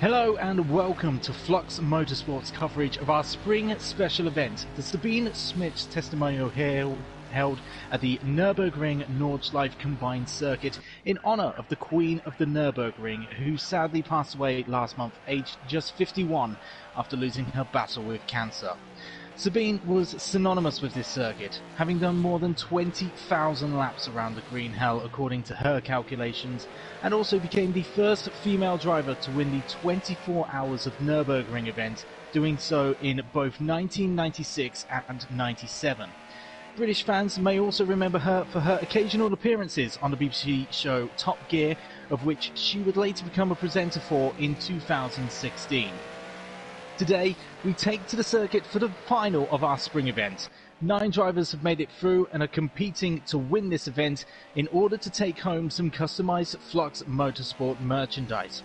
Hello and welcome to Flux Motorsport's coverage of our spring special event, the Sabine Schmitz Testimonial held at the Nürburgring Nordschleife Combined Circuit in honour of the Queen of the Nürburgring, who sadly passed away last month, aged just 51, after losing her battle with cancer. Sabine was synonymous with this circuit, having done more than 20,000 laps around the green hell according to her calculations, and also became the first female driver to win the 24 Hours of Nürburgring event, doing so in both 1996 and 97. British fans may also remember her for her occasional appearances on the BBC show Top Gear, of which she would later become a presenter for in 2016. Today, we take to the circuit for the final of our spring event. 9 drivers have made it through and are competing to win this event in order to take home some customised Flux Motorsport merchandise.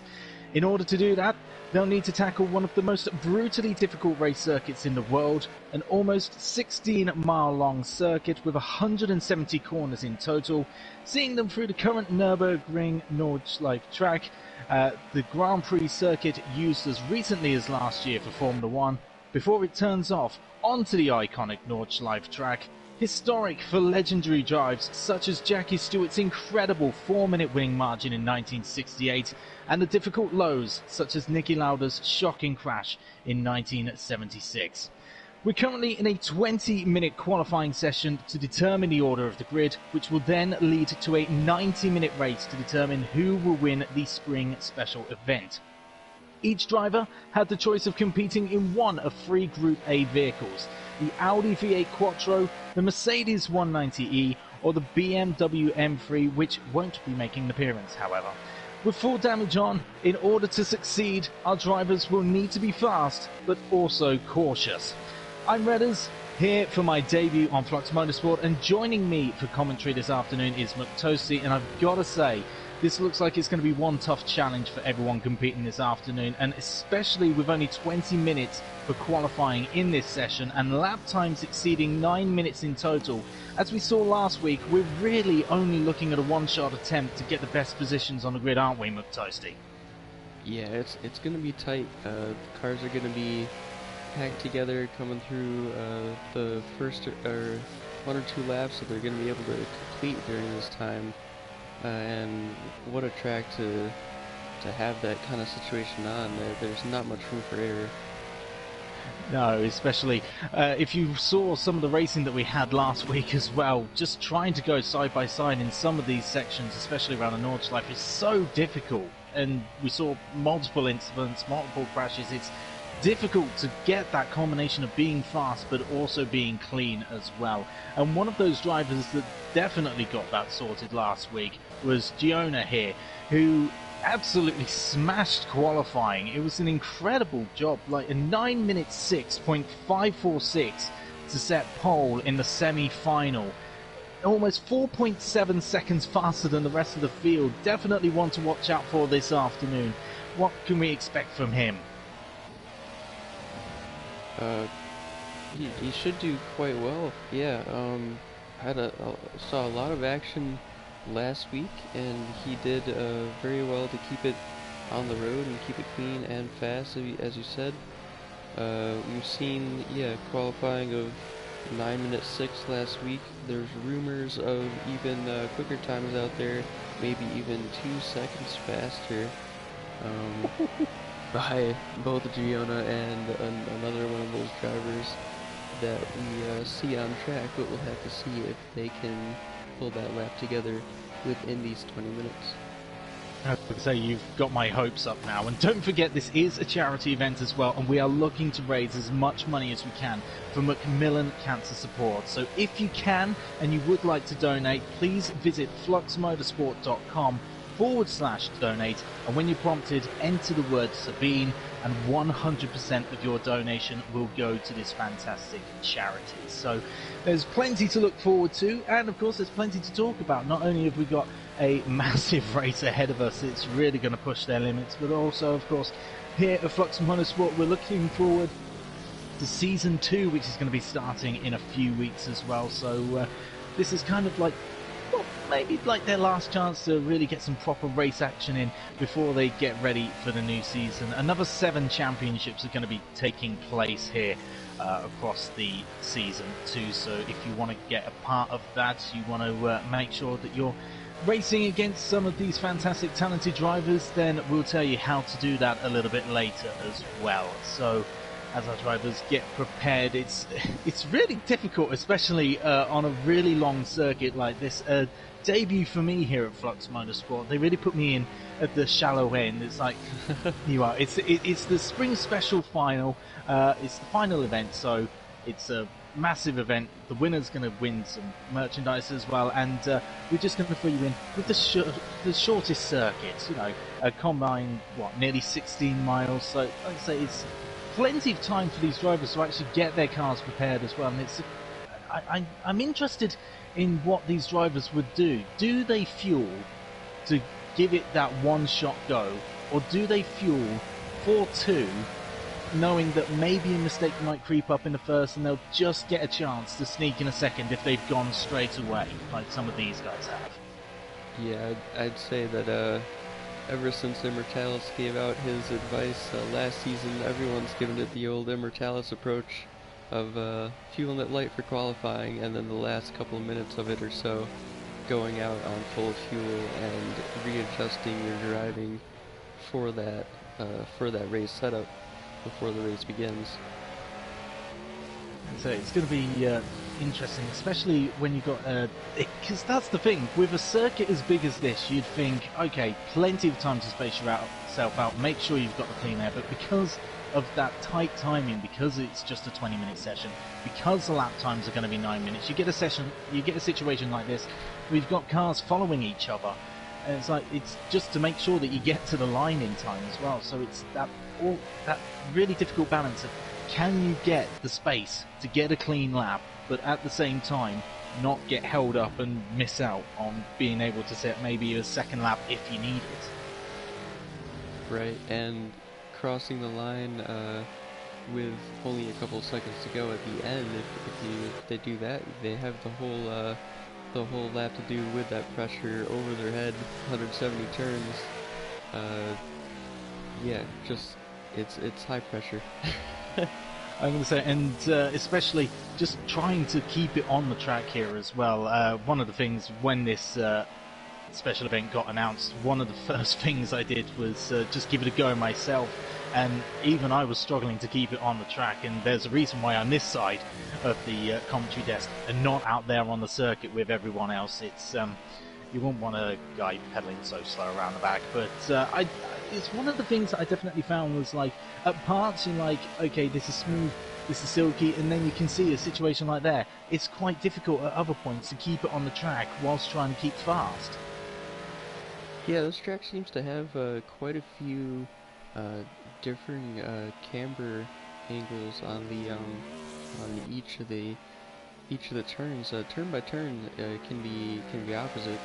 In order to do that, they'll need to tackle one of the most brutally difficult race circuits in the world, an almost 16-mile-long circuit with 170 corners in total, seeing them through the current Nürburgring Nordschleife track, the Gr.A circuit used as recently as last year for Formula 1, before it turns off onto the iconic Nordschleife track, historic for legendary drives such as Jackie Stewart's incredible 4-minute winning margin in 1968, and the difficult lows such as Niki Lauda's shocking crash in 1976. We're currently in a 20-minute qualifying session to determine the order of the grid, which will then lead to a 90-minute race to determine who will win the spring special event. Each driver had the choice of competing in one of 3 Group A vehicles: the Audi V8 Quattro, the Mercedes 190e, or the BMW M3, which won't be making an appearance, however. With full damage on, in order to succeed, our drivers will need to be fast, but also cautious. I'm Redders, here for my debut on Flux Motorsport, and joining me for commentary this afternoon is Muktosi, and I've got to say, this looks like it's going to be one tough challenge for everyone competing this afternoon, and especially with only 20 minutes for qualifying in this session and lap times exceeding 9 minutes in total. As we saw last week, we're really only looking at a one-shot attempt to get the best positions on the grid, aren't we, Muktosi? Yeah, it's going to be tight. The cars are going to be packed together coming through the first 1 or 2 laps that they're going to be able to complete during this time. And what a track to have that kind of situation on. There's not much room for error. No, especially if you saw some of the racing that we had last week as well, just trying to go side by side in some of these sections, especially around the Nordschleife, is so difficult. And we saw multiple incidents, multiple crashes. It's difficult to get that combination of being fast but also being clean as well. And one of those drivers that definitely got that sorted last week was Gr.A here, who absolutely smashed qualifying. It was an incredible job, like a 9-minute 6.546 to set pole in the semi-final. Almost 4.7 seconds faster than the rest of the field. Definitely one to watch out for this afternoon. What can we expect from him? He should do quite well. Yeah, saw a lot of action last week, and he did very well to keep it on the road and keep it clean and fast, as you said. We've seen, qualifying of 9-minute 6 last week. There's rumors of even quicker times out there, maybe even 2 seconds faster. By both Gr.A and another one of those drivers that we see on track, but we'll have to see if they can pull that lap together within these 20 minutes. I would say you've got my hopes up now, and don't forget this is a charity event as well, and we are looking to raise as much money as we can for Macmillan Cancer Support. So if you can and you would like to donate, please visit fluxmotorsport.com/donate, and when you're prompted, enter the word Sabine, and 100% of your donation will go to this fantastic charity. So there's plenty to look forward to, and of course there's plenty to talk about. Not only have we got a massive race ahead of us, it's really going to push their limits, but also of course here at Flux Motorsport we're looking forward to Season 2, which is going to be starting in a few weeks as well. So this is kind of like well, maybe like their last chance to really get some proper race action in before they get ready for the new season. Another 7 championships are going to be taking place here across the season too, so if you want to get a part of that, you want to make sure that you're racing against some of these fantastic talented drivers, then we'll tell you how to do that a little bit later as well. So as our drivers get prepared, it's really difficult, especially on a really long circuit like this. Debut for me here at Flux Motorsport. They really put me in at the shallow end. It's like you are. It's the spring special final. It's the final event, so it's a massive event. The winner's going to win some merchandise as well, and we're just going to throw you in with the shortest circuit. You know, a combined nearly 16 miles. So like I say, it's plenty of time for these drivers to actually get their cars prepared as well. And it's I'm interested in what these drivers would do. Do they fuel to give it that one-shot go, or do they fuel for 2, knowing that maybe a mistake might creep up in the first and they'll just get a chance to sneak in a second if they've gone straight away, like some of these guys have? Yeah, I'd say that ever since Immortalis gave out his advice last season, everyone's given it the old Immortalis approach of fueling it light for qualifying, and then the last couple of minutes of it or so going out on full fuel and readjusting your driving for that race setup before the race begins. So it's going to be interesting, especially when you've got because that's the thing with a circuit as big as this. You'd think, okay, plenty of time to space yourself out, make sure you've got the clean air, but because of that tight timing, because it's just a 20-minute session, because the lap times are going to be 9 minutes, you get a situation like this where you've got cars following each other, and it's just to make sure that you get to the line in time as well. So it's that really difficult balance of, can you get the space to get a clean lap, but at the same time not get held up and miss out on being able to set maybe a second lap if you need it. Right, and crossing the line with only a couple seconds to go at the end, if they do that, they have the whole lap to do with that pressure over their head, 170 turns. Yeah, just it's high pressure. I'm going to say, and especially just trying to keep it on the track here as well. One of the things when this special event got announced, one of the first things I did was just give it a go myself, and even I was struggling to keep it on the track, and there's a reason why I'm this side of the commentary desk and not out there on the circuit with everyone else. It's you wouldn't want a guy pedaling so slow around the back, but it's one of the things that I definitely found was, like, at parts you're like, okay, this is smooth, this is silky, and then you can see a situation like there. It's quite difficult at other points to keep it on the track whilst trying to keep fast. Yeah, this track seems to have quite a few differing camber angles on each of the turns. Turn by turn can be opposite,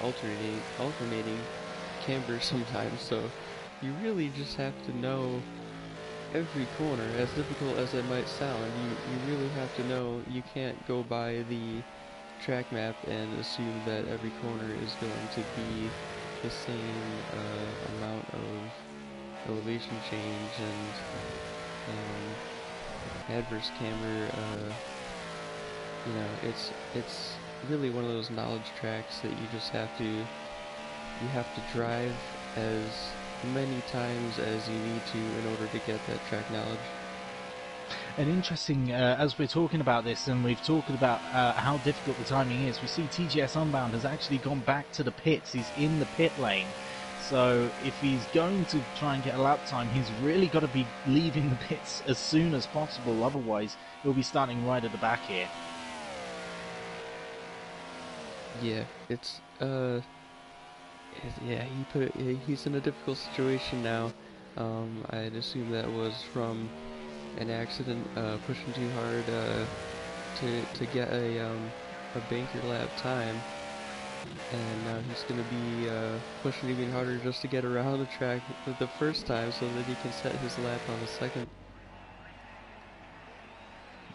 alternating camber sometimes. So you really just have to know every corner, as difficult as it might sound. You really have to know. You can't go by the track map and assume that every corner is going to be the same amount of elevation change and adverse camber. You know, it's really one of those knowledge tracks that you just have to drive as many times as you need to in order to get that track knowledge. And interesting, as we're talking about this, and we've talked about how difficult the timing is, we see TGS Unbound has actually gone back to the pits. He's in the pit lane. So if he's going to try and get a lap time, he's really got to be leaving the pits as soon as possible. Otherwise, he'll be starting right at the back here. Yeah, it's yeah, he's in a difficult situation now. I'd assume that was from an accident, pushing too hard to get a banker lap time, and now he's going to be pushing even harder just to get around the track the first time so that he can set his lap on the second.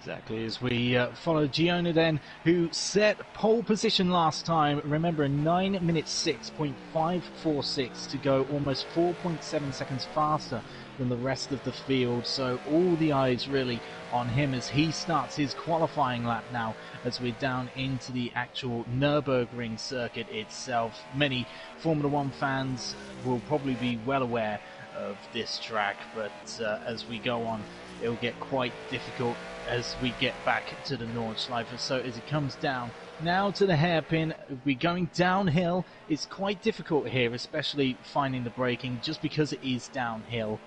Exactly, as we follow Gr.A then, who set pole position last time. Remember, 9 minutes 6.546 to go, almost 4.7 seconds faster than the rest of the field. So all the eyes really on him as he starts his qualifying lap now, as we're down into the actual Nürburgring circuit itself. Many Formula One fans will probably be well aware of this track, but as we go on, it'll get quite difficult as we get back to the Nordschleife. So as it comes down now to the hairpin, we're going downhill. It's quite difficult here, especially finding the braking, just because it is downhill,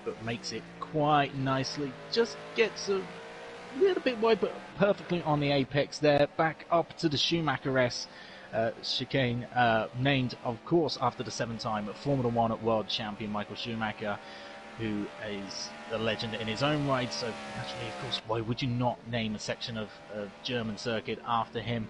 but makes it quite nicely. Just gets a little bit wide, but perfectly on the apex there. Back up to the Schumacher-S chicane, named, of course, after the 7-time Formula One world champion Michael Schumacher, who is a legend in his own right. So naturally, of course, why would you not name a section of German circuit after him?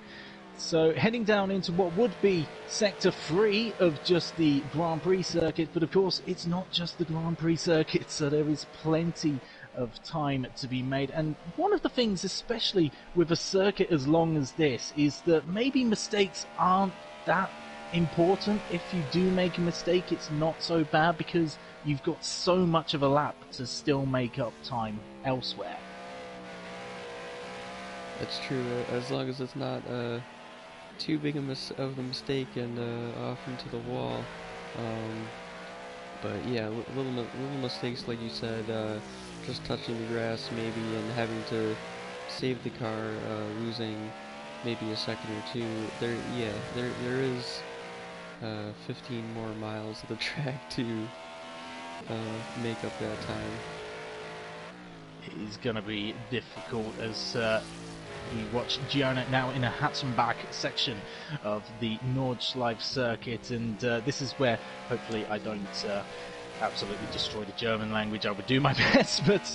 So heading down into what would be Sector 3 of just the Grand Prix circuit, but of course it's not just the Grand Prix circuit, so there is plenty of time to be made. And one of the things, especially with a circuit as long as this, is that maybe mistakes aren't that important. If you do make a mistake, it's not so bad, because you've got so much of a lap to still make up time elsewhere. That's true, as long as it's not too big of a mistake and off into the wall. But yeah, little mistakes, like you said, just touching the grass maybe and having to save the car, losing maybe a second or two. There is 15 more miles of the track to make up that time. It is going to be difficult as we watch Gr.A now in a Hatzenbach section of the Nordschleife circuit, and this is where hopefully I don't absolutely destroy the German language. I would do my best, but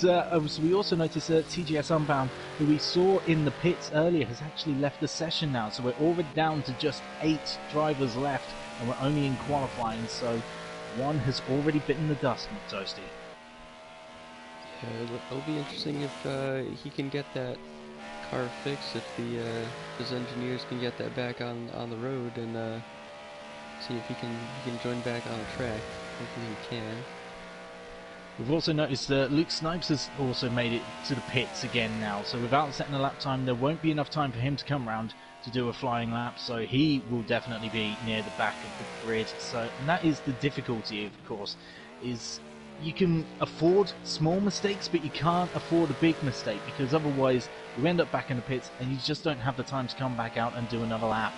we also notice that TGS Unbound, who we saw in the pits earlier, has actually left the session now, so we're already down to just 8 drivers left, and we're only in qualifying, so one has already bitten the dust, Toasty. Yeah, it'll be interesting if he can get that car fixed, if his engineers can get that back on the road, and see if he can join back on the track. Hopefully he can. We've also noticed that Luke Snipes has also made it to the pits again now, so without setting a lap time, there won't be enough time for him to come round to do a flying lap, so he will definitely be near the back of the grid. So, and that is the difficulty, of course, is you can afford small mistakes, but you can't afford a big mistake, because otherwise you end up back in the pits and you just don't have the time to come back out and do another lap.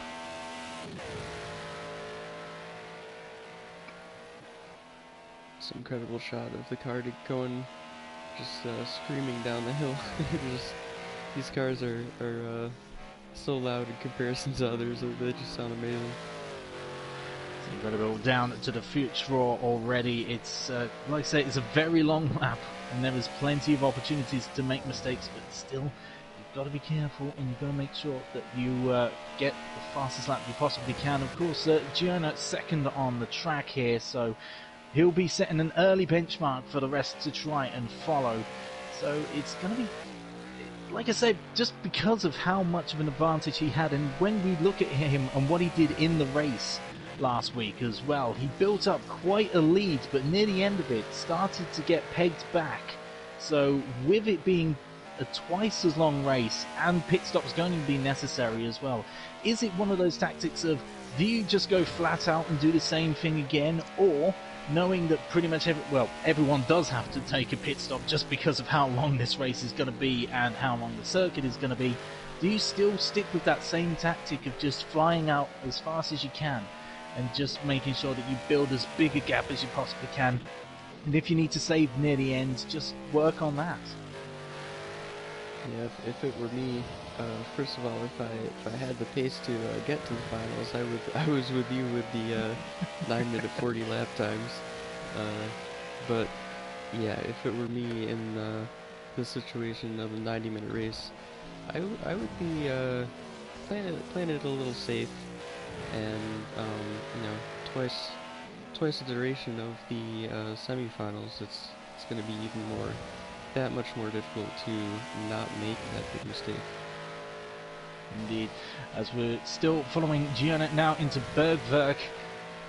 It's an incredible shot of the car going just screaming down the hill. These cars are so loud in comparison to others, they just sound amazing. It's incredible. Down to the future already. It's like I say, it's a very long lap, and there is plenty of opportunities to make mistakes, but still, you've got to be careful, and you've got to make sure that you get the fastest lap you possibly can. Of course, Gr.A second on the track here, so he'll be setting an early benchmark for the rest to try and follow. So it's going to be, like I said, just because of how much of an advantage he had, and when we look at him and what he did in the race last week as well, he built up quite a lead, but near the end of it started to get pegged back. So with it being a twice as long race and pit stops going to be necessary as well, is it one of those tactics of, do you just go flat out and do the same thing again, or knowing that pretty much everyone does have to take a pit stop just because of how long this race is going to be and how long the circuit is going to be, do you still stick with that same tactic of just flying out as fast as you can and just making sure that you build as big a gap as you possibly can, and if you need to save near the end, just work on that? Yeah, if it were me, first of all, if I had the pace to get to the finals, I was with you with the 9-minute 40 lap times. But yeah, if it were me in the situation of a 90-minute race, I would be playing it a little safe, and twice the duration of the semifinals. It's going to be even more that much more difficult to not make that big mistake. Indeed, as we're still following Gr.A now into Bergwerk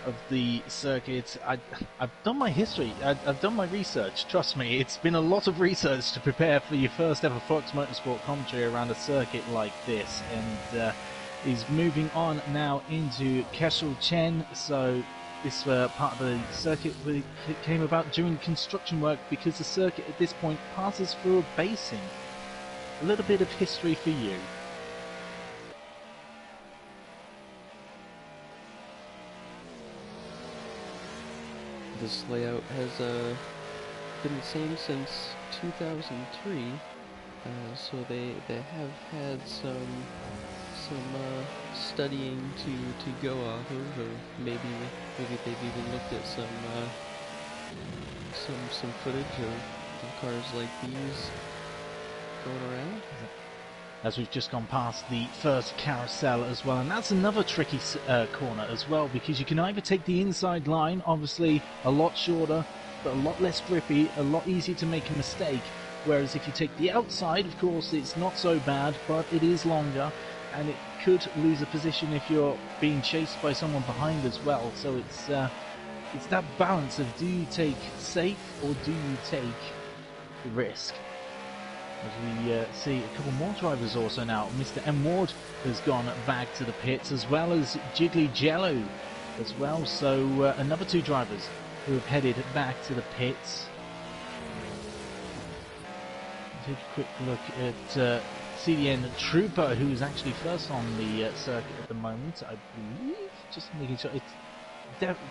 of the circuit. I've done my history, I've done my research, trust me, it's been a lot of research to prepare for your first ever Flux Motorsport commentary around a circuit like this, and he's moving on now into Kesselchen, so this part of the circuit came about during construction work because the circuit at this point passes through a basin. A little bit of history for you. This layout has been the same since 2003, so they have had some studying to go off of, or maybe they've even looked at some footage of cars like these going around. As we've just gone past the first carousel as well, and that's another tricky corner as well, because you can either take the inside line, obviously a lot shorter but a lot less grippy, a lot easier to make a mistake, whereas if you take the outside, of course, it's not so bad, but it is longer and it could lose a position if you're being chased by someone behind as well. So it's that balance of, do you take safe or do you take the risk? As we see a couple more drivers also now. Mr. M. Ward has gone back to the pits, as well as Jiggly Jello as well. So another two drivers who have headed back to the pits. Take a quick look at CDN Trooper, who is actually first on the circuit at the moment, I believe. Just making sure. It's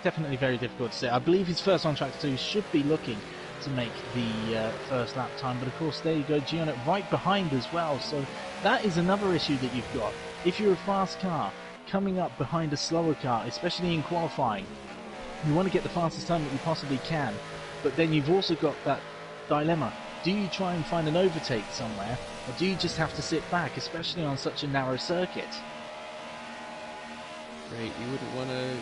definitely very difficult to say. I believe he's first on track 2, should be looking to make the first lap time, but of course there you go, Gr.A right behind as well, so that is another issue that you've got. If you're a fast car coming up behind a slower car, especially in qualifying, you want to get the fastest time that you possibly can, but then you've also got that dilemma. Do you try and find an overtake somewhere, or do you just have to sit back, especially on such a narrow circuit? Right, you wouldn't want to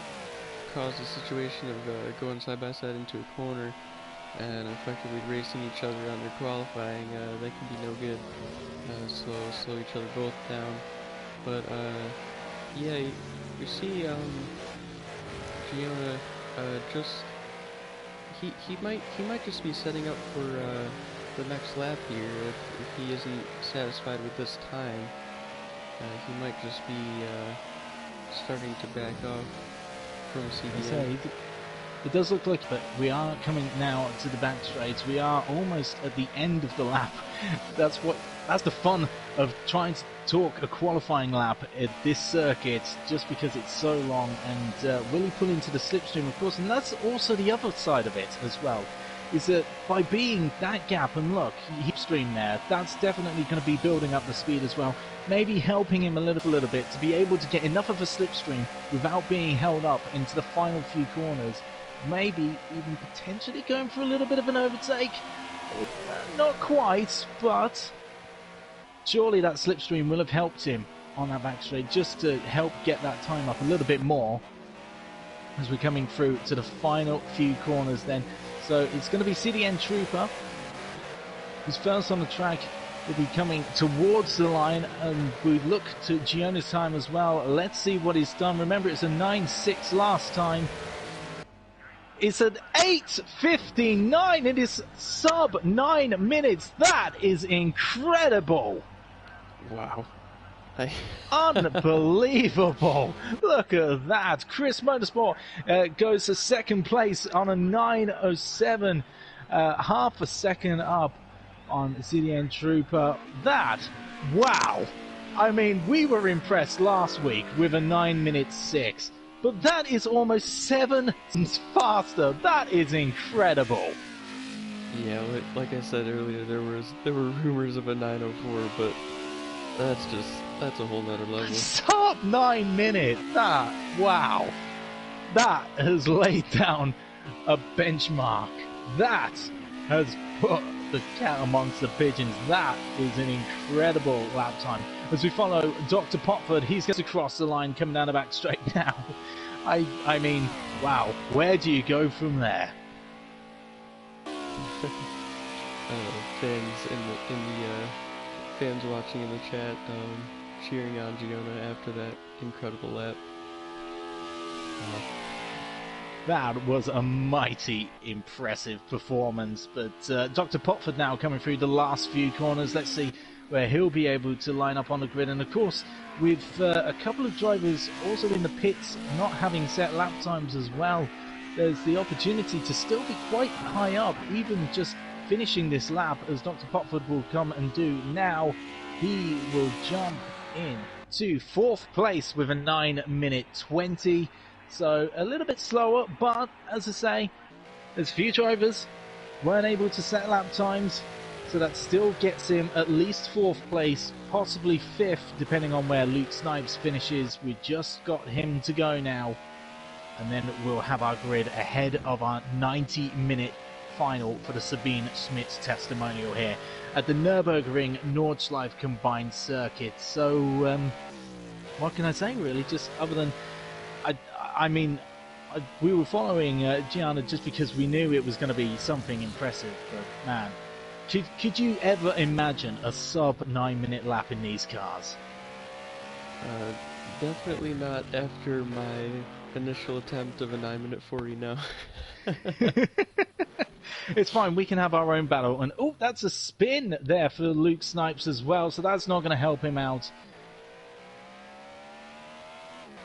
cause a situation of going side by side into a corner and effectively racing each other under qualifying. That can be no good. Slow each other both down. But yeah, you see, Gr.A just he might just be setting up for the next lap here if he isn't satisfied with this time. He might just be starting to back off from CDN. It does look like, but we are coming now to the back straights. We are almost at the end of the lap. That's the fun of trying to talk a qualifying lap at this circuit, just because it's so long. And will he pull into the slipstream, of course? And that's also the other side of it as well, is that by being that gap, and look, slipstream there, that's definitely going to be building up the speed as well. Maybe helping him a little bit to be able to get enough of a slipstream without being held up into the final few corners. Maybe even potentially going for a little bit of an overtake. Not quite, but surely that slipstream will have helped him on that back straight, just to help get that time up a little bit more as we're coming through to the final few corners then. So it's going to be CDN Trooper, who's first on the track. Will be coming towards the line, and we look to Gr.A's time as well. Let's see what he's done. Remember, it's a 9.6 last time. It's at 8.59. It is sub 9 minutes. That is incredible. Wow. Unbelievable. Look at that. Chris Motorsport goes to second place on a 9.07. Half a second up on CDN Trooper. Wow. I mean, we were impressed last week with a 9:06. But that is almost 7 seconds faster. That is incredible. Yeah, like I said earlier, there were rumors of a 904, but that's a whole nother level. Sub 9 minutes. Wow. That has laid down a benchmark. That has put the cat amongst the pigeons. That is an incredible lap time. As we follow Dr. Popford, he's going to cross the line coming down the back straight now. I mean, wow, where do you go from there? fans in the fans watching in the chat, cheering on Gr.A after that incredible lap. That was a mighty impressive performance, but Dr. Potford now coming through the last few corners. Let's see where he'll be able to line up on the grid. And of course, with a couple of drivers also in the pits not having set lap times as well, there's the opportunity to still be quite high up, even just finishing this lap, as Dr. Potford will come and do now. He will jump in to 4th place with a 9:20. So a little bit slower, but as I say, there's few drivers weren't able to set lap times, so that still gets him at least 4th place, possibly 5th, depending on where Luke Snipes finishes. We just got him to go now, and then we'll have our grid ahead of our 90-minute final for the Sabine Schmitz testimonial here at the Nürburgring Nordschleife combined circuit. So what can I say really, just other than I mean, we were following Gr.A just because we knew it was going to be something impressive, but man, could you ever imagine a sub 9-minute lap in these cars? Definitely not after my initial attempt of a 9:40 now. It's fine, we can have our own battle. And oh, that's a spin there for Luke Snipes as well, so that's not going to help him out.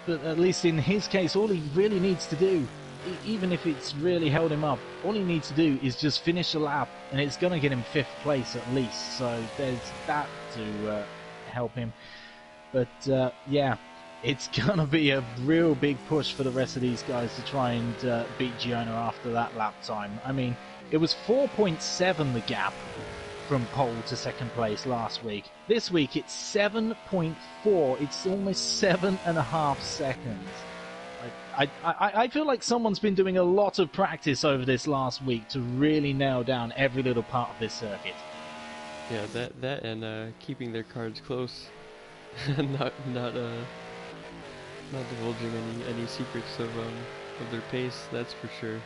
But at least in his case, all he really needs to do, even if it's really held him up, all he needs to do is just finish a lap, and it's going to get him 5th place at least. So there's that to help him. But yeah, it's going to be a real big push for the rest of these guys to try and beat Gr.A after that lap time. I mean, it was 4.7 the gap from pole to 2nd place last week. This week it's 7.4. It's almost 7.5 seconds. I feel like someone's been doing a lot of practice over this last week to really nail down every little part of this circuit. Yeah, that and keeping their cards close, not divulging any secrets of their pace. That's for sure.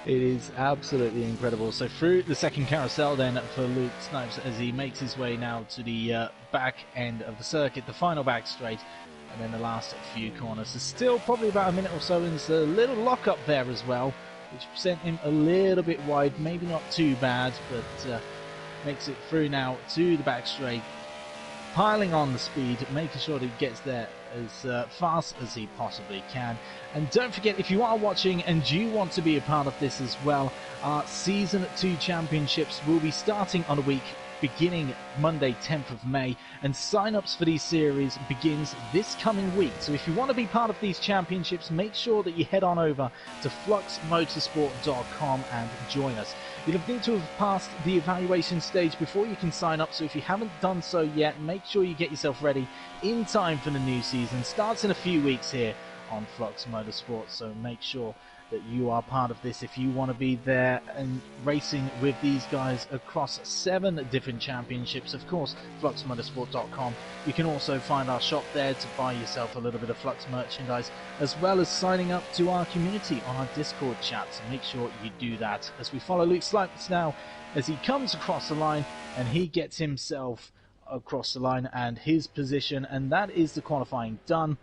It is absolutely incredible. So through the second carousel then for Luke Snipes as he makes his way now to the back end of the circuit, the final back straight, and then the last few corners. There's still probably about a minute or so, and there's a little lock up there as well, which sent him a little bit wide. Maybe not too bad, but makes it through now to the back straight, piling on the speed, making sure that he gets there as fast as he possibly can. And don't forget, if you are watching and you want to be a part of this as well, our Season 2 Championships will be starting on a week beginning Monday 10th of May, and sign-ups for these series begins this coming week. So if you want to be part of these championships, make sure that you head on over to FluxMotorsport.com and join us. You'll need to have passed the evaluation stage before you can sign up, so if you haven't done so yet, make sure you get yourself ready in time for the new season. Starts in a few weeks here on Flux Motorsport, so make sure that you are part of this if you want to be there and racing with these guys across 7 different championships. Of course, FluxMotorsport.com. You can also find our shop there to buy yourself a little bit of Flux merchandise, as well as signing up to our community on our Discord chat. So make sure you do that as we follow Luke Snipes now as he comes across the line and he gets himself across the line and his position, and that is the qualifying done.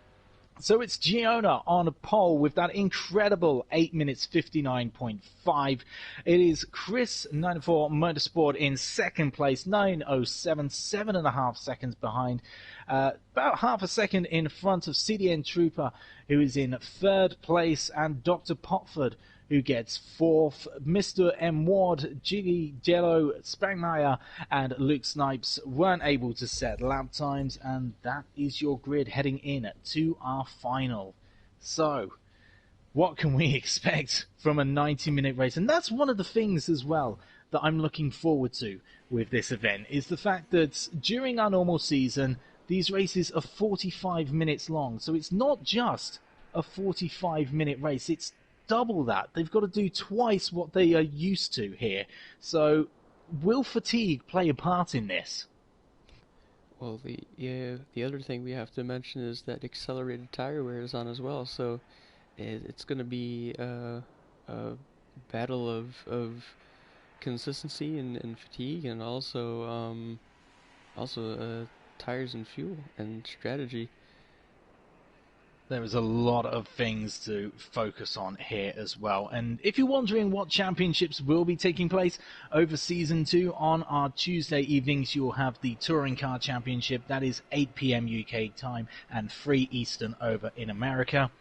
So it's Gr.A on a pole with that incredible 8 minutes 59.5. It is Chris 94 Motorsport in 2nd place, 9:07, 7.5 seconds behind. About half a second in front of CDN Trooper, who is in 3rd place, and Dr. Potford, who gets 4th. Mr. M. Ward, Jiggy Jello, Spangmeyer, and Luke Snipes weren't able to set lap times, and that is your grid heading in to our final. So, what can we expect from a 90-minute race? And that's one of the things as well that I'm looking forward to with this event, is the fact that during our normal season, these races are 45 minutes long. So it's not just a 45-minute race, it's double that. They've got to do twice what they are used to here. So will fatigue play a part in this? Well, the other thing we have to mention is that accelerated tire wear is on as well. So it's going to be a battle of consistency and fatigue, and also tires and fuel and strategy. There is a lot of things to focus on here as well. And if you're wondering what championships will be taking place over Season 2, on our Tuesday evenings you'll have the Touring Car Championship. That is 8 p.m. UK time and 3 Eastern over in America.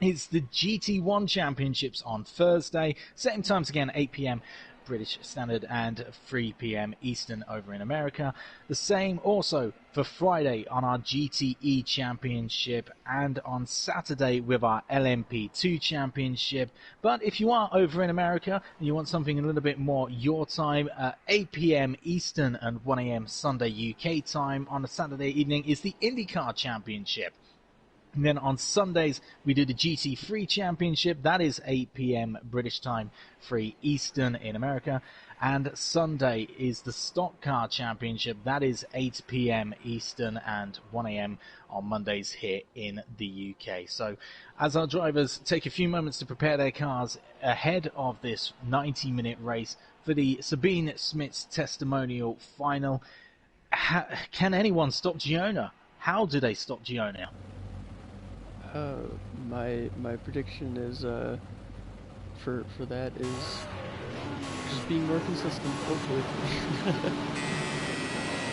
It's the GT1 Championships on Thursday. Same times again, 8 p.m. British Standard and 3 p.m. Eastern over in America. The same also for Friday on our GTE Championship, and on Saturday with our LMP2 Championship. But if you are over in America and you want something a little bit more your time, 8 p.m. Eastern and 1 a.m. Sunday UK time on a Saturday evening is the IndyCar Championship. And then on Sundays, we do the GT3 Championship. That is 8 p.m. British time, 3 Eastern in America. And Sunday is the Stock Car Championship. That is 8 p.m. Eastern and 1 a.m. on Mondays here in the UK. So as our drivers take a few moments to prepare their cars ahead of this 90-minute race for the Sabine Schmitz Testimonial final, can anyone stop Gr.A? How do they stop Gr.A? My prediction is for that is just being more consistent, hopefully.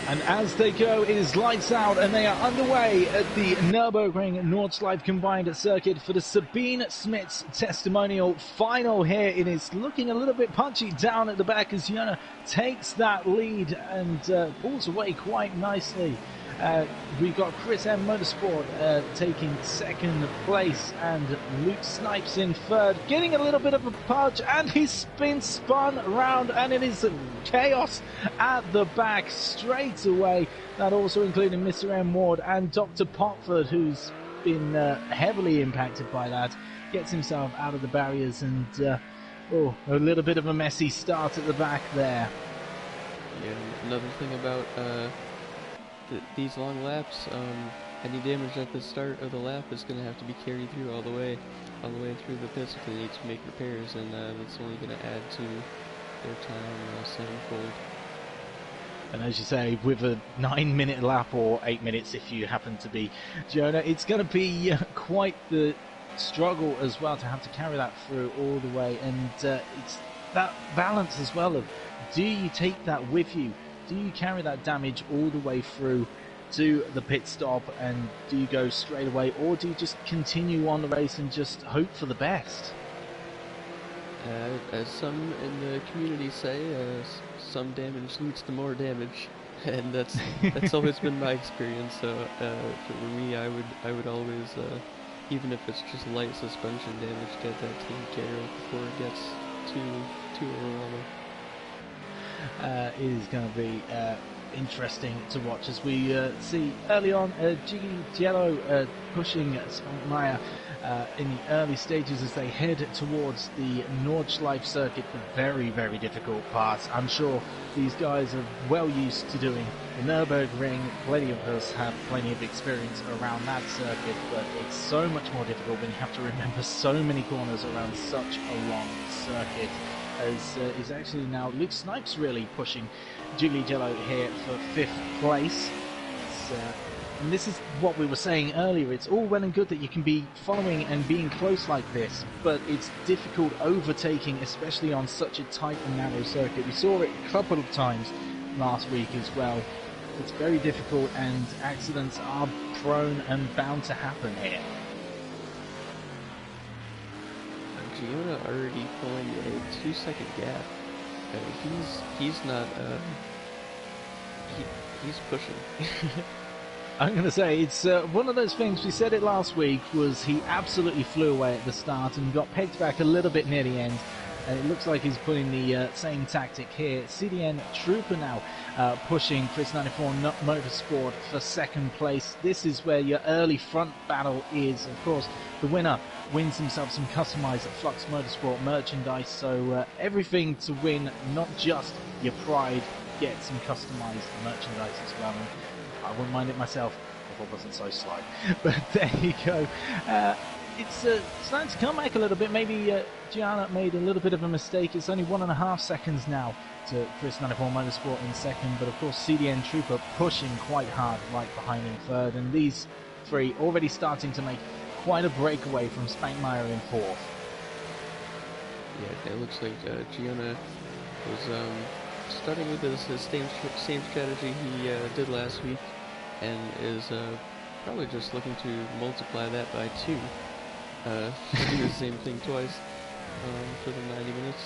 And as they go, it is lights out, and they are underway at the Nürburgring Nordschleife combined circuit for the Sabine Schmitz Testimonial final here. It is looking a little bit punchy down at the back as Gr.A takes that lead and pulls away quite nicely. We've got Gr.A Motorsport taking second place, and Luke Snipes in third, getting a little bit of a punch, and he's been spun around, and it is chaos at the back straight away. That also including Mr. M. Ward and Dr. Potford, who's been heavily impacted by that, gets himself out of the barriers, and a little bit of a messy start at the back there. Yeah, another thing about these long laps, any damage at the start of the lap is going to have to be carried through all the way through the pits if they need to make repairs, and that's only going to add to their time sevenfold. And as you say, with a 9-minute lap, or 8 minutes if you happen to be Gr.A, it's going to be quite the struggle as well to have to carry that through all the way, and it's that balance as well of, do you take that with you? Do you carry that damage all the way through to the pit stop, and do you go straight away, or do you just continue on the race and just hope for the best? As some in the community say, some damage leads to more damage, and that's always been my experience. So for me, I would always, even if it's just light suspension damage, get that taken care of before it gets too overwhelming. It is going to be interesting to watch as we see early on Gr.A pushing Spangmeier in the early stages as they head towards the Nordschleife circuit, the very, very difficult part. I'm sure these guys are well used to doing the Nürburgring. Plenty of us have plenty of experience around that circuit, but it's so much more difficult when you have to remember so many corners around such a long circuit. As is actually now Luke Snipes really pushing Gr.A here for 5th place. And this is what we were saying earlier. It's all well and good that you can be following and being close like this, but it's difficult overtaking, especially on such a tight and narrow circuit. We saw it a couple of times last week as well. It's very difficult, and accidents are prone and bound to happen here. Gr.A already pulling a 2-second gap. He's not he's pushing. I'm going to say it's one of those things. We said it last week. Was he absolutely flew away at the start and got pegged back a little bit near the end. It looks like he's putting the same tactic here. CDN Trooper now pushing Chris 94 Motorsport for 2nd place. This is where your early front battle is. Of course, the winner wins himself some customized Flux Motorsport merchandise. So everything to win, not just your pride, get some customized merchandise as well. And I wouldn't mind it myself if I wasn't so slow. But there you go. it's starting to come back a little bit. Maybe Gr.A made a little bit of a mistake. It's only 1.5 seconds now to Chris 94 Motorsport in second, but of course CDN Trooper pushing quite hard right behind in third, and these three already starting to make quite a breakaway from Spankmeyer in fourth. Yeah, it looks like Gr.A was starting with the same strategy he did last week, and is probably just looking to multiply that by 2. Do the same thing twice for the 90 minutes.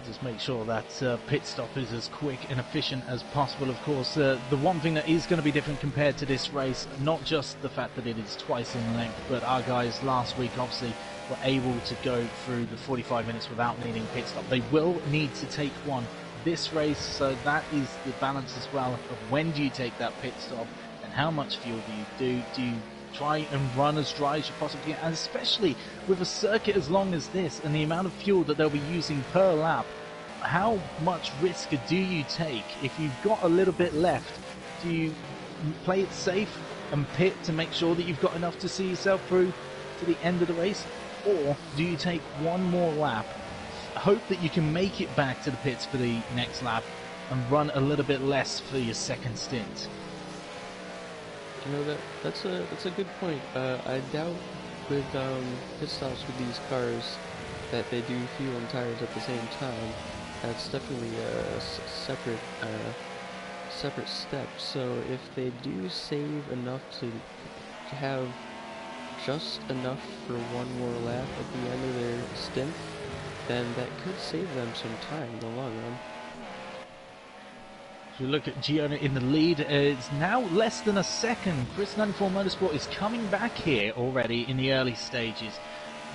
Just make sure that pit stop is as quick and efficient as possible. Of course, the one thing that is going to be different compared to this race, not just the fact that it is twice in length, but our guys last week obviously were able to go through the 45 minutes without needing pit stop. They will need to take one this race, so that is the balance as well of when do you take that pit stop and how much fuel do you do. Do you try and run as dry as you possibly can, and especially with a circuit as long as this and the amount of fuel that they'll be using per lap, how much risk do you take? If you've got a little bit left, do you play it safe and pit to make sure that you've got enough to see yourself through to the end of the race, or do you take one more lap, hope that you can make it back to the pits for the next lap and run a little bit less for your second stint? You know, that's a good point. I doubt with pit stops with these cars that they do fuel and tires at the same time. That's definitely a separate step. So if they do save enough to have just enough for one more lap at the end of their stint, then that could save them some time in the long run. If you look at Gr.A in the lead, it's now less than a second. Chris 94 Motorsport is coming back here already in the early stages.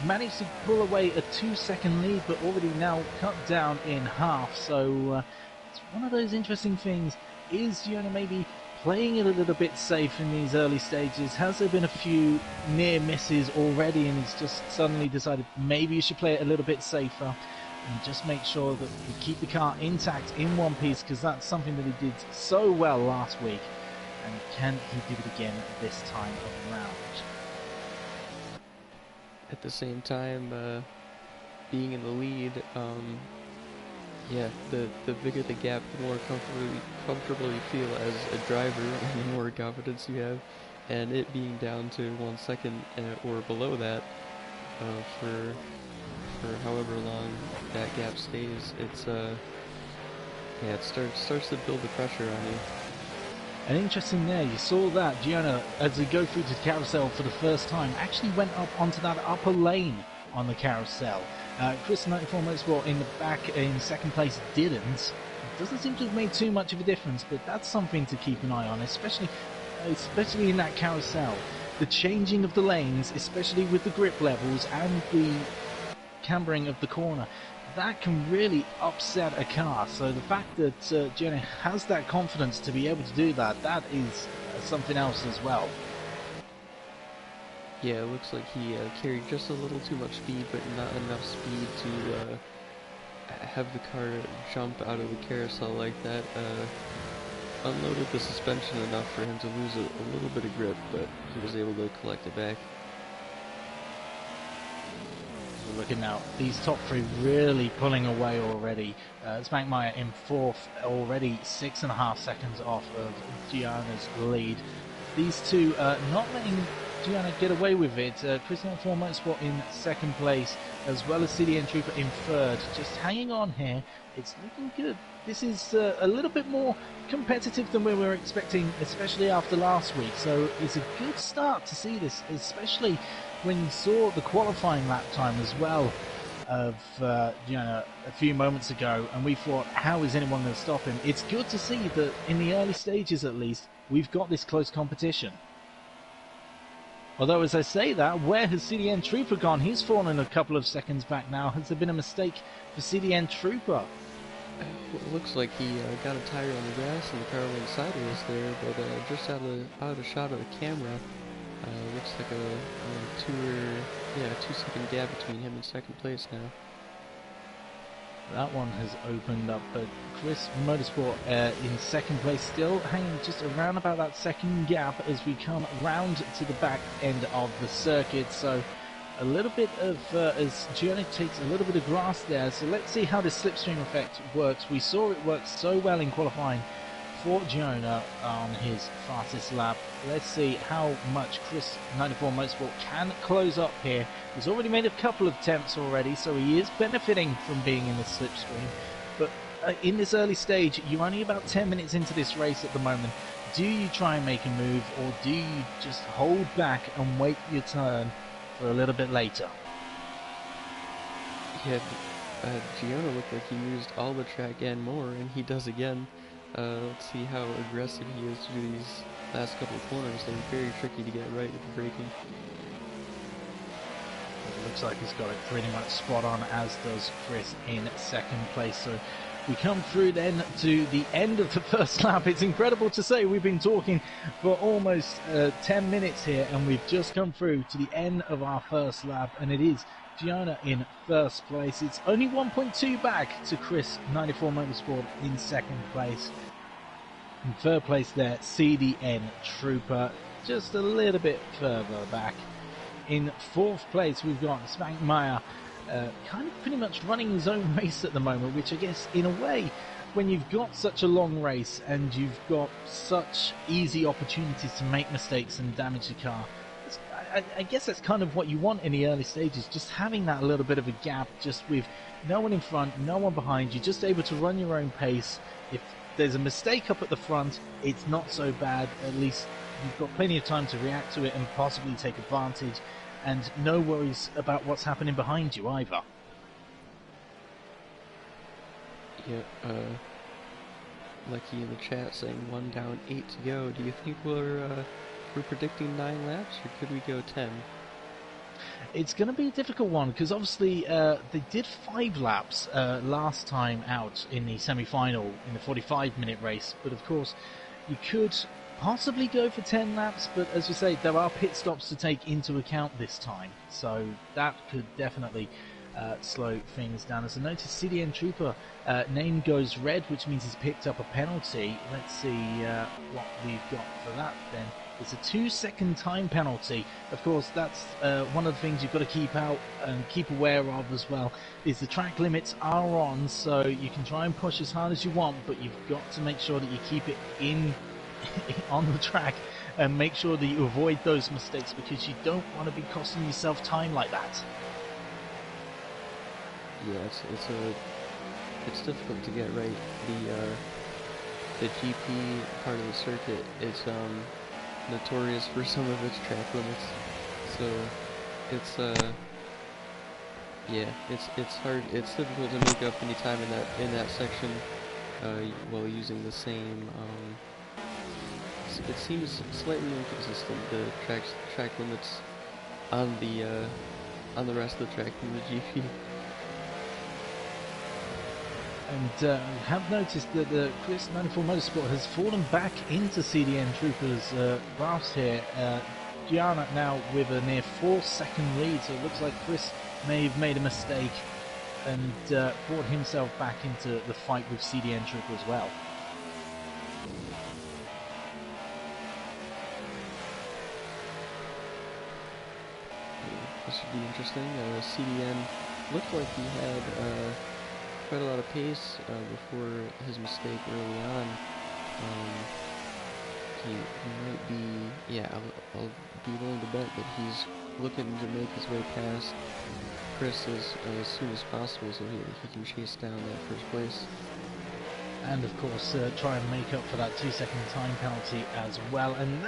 Managed to pull away a 2-second lead, but already now cut down in half. So it's one of those interesting things. Is Gr.A maybe playing it a little bit safe in these early stages? Has there been a few near misses already, and he's just suddenly decided maybe you should play it a little bit safer and just make sure that you keep the car intact in one piece, because that's something that he did so well last week, and can he do it again this time around? At the same time, being in the lead, yeah, the bigger the gap, the more comfortable you feel as a driver, and the more confidence you have. And it being down to 1 second or below that for however long that gap stays, it's yeah, it starts to build the pressure on you. And interesting there, you saw that Gr.A, as they go through to the carousel for the first time, actually went up onto that upper lane on the carousel. Chris 94 Motorsport in the back in second place didn't. It doesn't seem to have made too much of a difference, but that's something to keep an eye on, especially in that carousel. The changing of the lanes, especially with the grip levels and the cambering of the corner, that can really upset a car. So the fact that Gr.A has that confidence to be able to do that, that is something else as well. Yeah, it looks like he carried just a little too much speed, but not enough speed to have the car jump out of the carousel like that. Unloaded the suspension enough for him to lose a little bit of grip, but he was able to collect it back. We're looking now, these top three really pulling away already. Spankmeyer in fourth, already 6.5 seconds off of Gr.A's lead. These two not letting Gr.A get away with it. Chris 94 Motorsport in second place, as well as CDN Trooper in third. Just hanging on here. It's looking good. This is a little bit more competitive than we were expecting, especially after last week. So it's a good start to see this, especially when you saw the qualifying lap time as well of Gr.A a few moments ago, and we thought, how is anyone going to stop him? It's good to see that in the early stages at least, we've got this close competition. Although, as I say that, where has CDN Trooper gone? He's fallen a couple of seconds back now. Has there been a mistake for CDN Trooper? It looks like he got a tire on the grass and the car went sideways there, but just out of shot of the camera, looks like a 2 second gap between him and second place now. That one has opened up, but Chris Motorsport in second place, still hanging just around about that second gap as we come round to the back end of the circuit. So a little bit of, as Gr.A takes a little bit of grass there, so let's see how this slipstream effect works. We saw it work so well in qualifying for Gr.A on his fastest lap. Let's see how much Chris 94 Motorsport can close up here. He's already made a couple of attempts already, so he is benefiting from being in the slipstream. But in this early stage, you're only about 10 minutes into this race at the moment. Do you try and make a move, or do you just hold back and wait your turn for a little bit later? Yeah, Gr.A looked like he used all the track and more, and he does again. Let's see how aggressive he is to do these last couple of corners. They're very tricky to get right with the braking. It looks like he's got it pretty much spot on, as does Chris in second place. So we come through then to the end of the first lap. It's incredible to say we've been talking for almost 10 minutes here, and we've just come through to the end of our first lap, and it is Gr.A in first place. It's only 1.2 back to Chris 94 Motorsport in second place. In third place there, CDN Trooper, just a little bit further back. In fourth place, we've got Spankmeyer, kind of pretty much running his own race at the moment, which I guess, in a way, when you've got such a long race and you've got such easy opportunities to make mistakes and damage the car, I guess that's kind of what you want in the early stages, just having that little bit of a gap, just with no one in front, no one behind you, just able to run your own pace. If there's a mistake up at the front, it's not so bad. At least you've got plenty of time to react to it and possibly take advantage, and no worries about what's happening behind you either. Yeah, Lucky in the chat saying 1 down, 8 to go. Do you think we're predicting 9 laps, or could we go 10? It's going to be a difficult one, because obviously they did 5 laps last time out in the semi-final in the 45-minute race, but of course you could possibly go for 10 laps, but as we say, there are pit stops to take into account this time, so that could definitely slow things down. As I noticed, CDN Trooper name goes red, which means he's picked up a penalty. Let's see what we've got for that then. It's a 2-second time penalty. Of course, that's one of the things you've got to keep out and keep aware of as well, is the track limits are on, so you can try and push as hard as you want, but you've got to make sure that you keep it in on the track and make sure that you avoid those mistakes, because you don't want to be costing yourself time like that. Yeah, it's difficult to get right. The GP part of the circuit is notorious for some of its track limits, so it's yeah, it's hard. It's difficult to make up any time in that section while using the same. It seems slightly inconsistent, the track limits on the rest of the track in the GP. And have noticed that the Chris 94 Motorsport has fallen back into CDN Trooper's grasp here. Gr.A now with a near 4-second lead, so it looks like Chris may have made a mistake and brought himself back into the fight with CDN Trooper as well. This should be interesting. CDN looked like he had quite a lot of pace before his mistake early on. He might be, yeah, I'll be willing to bet that he's looking to make his way past Chris as soon as possible, so he can chase down that first place. And of course try and make up for that 2-second time penalty as well, and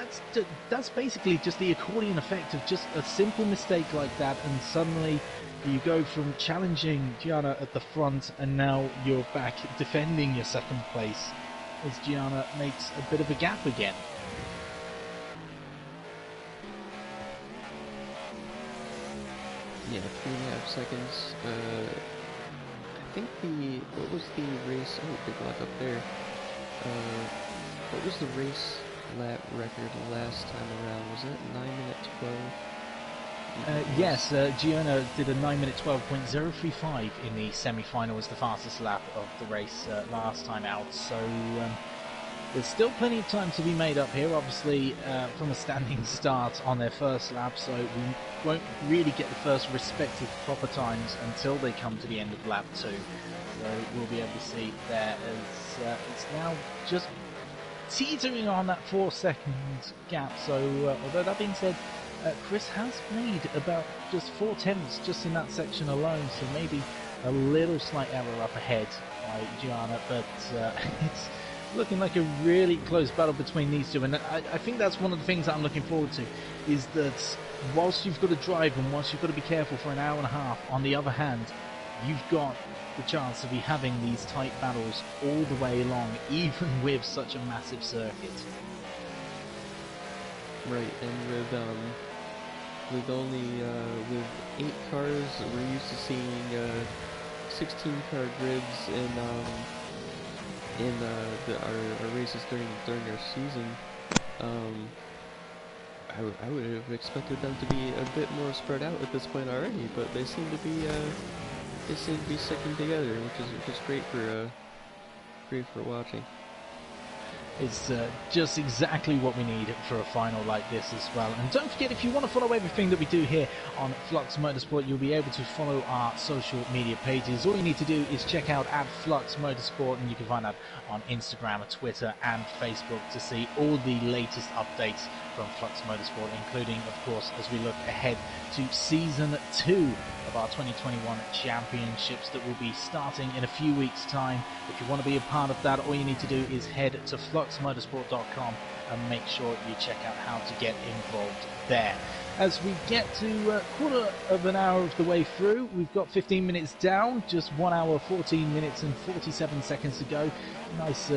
that's basically just the accordion effect of just a simple mistake like that, and suddenly you go from challenging Gr.A at the front, and now you're back defending your second place as Gr.A makes a bit of a gap again. Yeah, 3.5 seconds. I think what was the race? Oh, big lock up there. What was the race lap record last time around? Was it 9 minute 12? Yes, Gr.A did a 9-minute 12.035 in the semi-final as the fastest lap of the race last time out, so there's still plenty of time to be made up here, obviously from a standing start on their first lap, so we won't really get the first respective proper times until they come to the end of lap 2. So we'll be able to see there as it's now just teetering on that 4-second gap, so although that being said, Chris has made about just 4 tenths just in that section alone, so maybe a little slight error up ahead by Gr.A, but it's looking like a really close battle between these two, and I think that's one of the things that I'm looking forward to, is that whilst you've got to drive and whilst you've got to be careful for an hour and a half, on the other hand, you've got the chance to be having these tight battles all the way along, even with such a massive circuit. Right, and with only with 8 cars, we're used to seeing 16 car grids in our races during our season. I would have expected them to be a bit more spread out at this point already, but they seem to be sticking together, which is great for watching. It's just exactly what we need for a final like this as well. And don't forget, if you want to follow everything that we do here on Flux Motorsport, you'll be able to follow our social media pages. All you need to do is check out @Flux Motorsport, and you can find that on Instagram, Twitter and Facebook to see all the latest updates from Flux Motorsport, including, of course, as we look ahead to Season 2 of our 2021 championships that will be starting in a few weeks' time. If you want to be a part of that, all you need to do is head to FluxMotorsport.com and make sure you check out how to get involved there. As we get to quarter of an hour of the way through, we've got 15 minutes down, just 1 hour, 14 minutes and 47 seconds to go. Nice,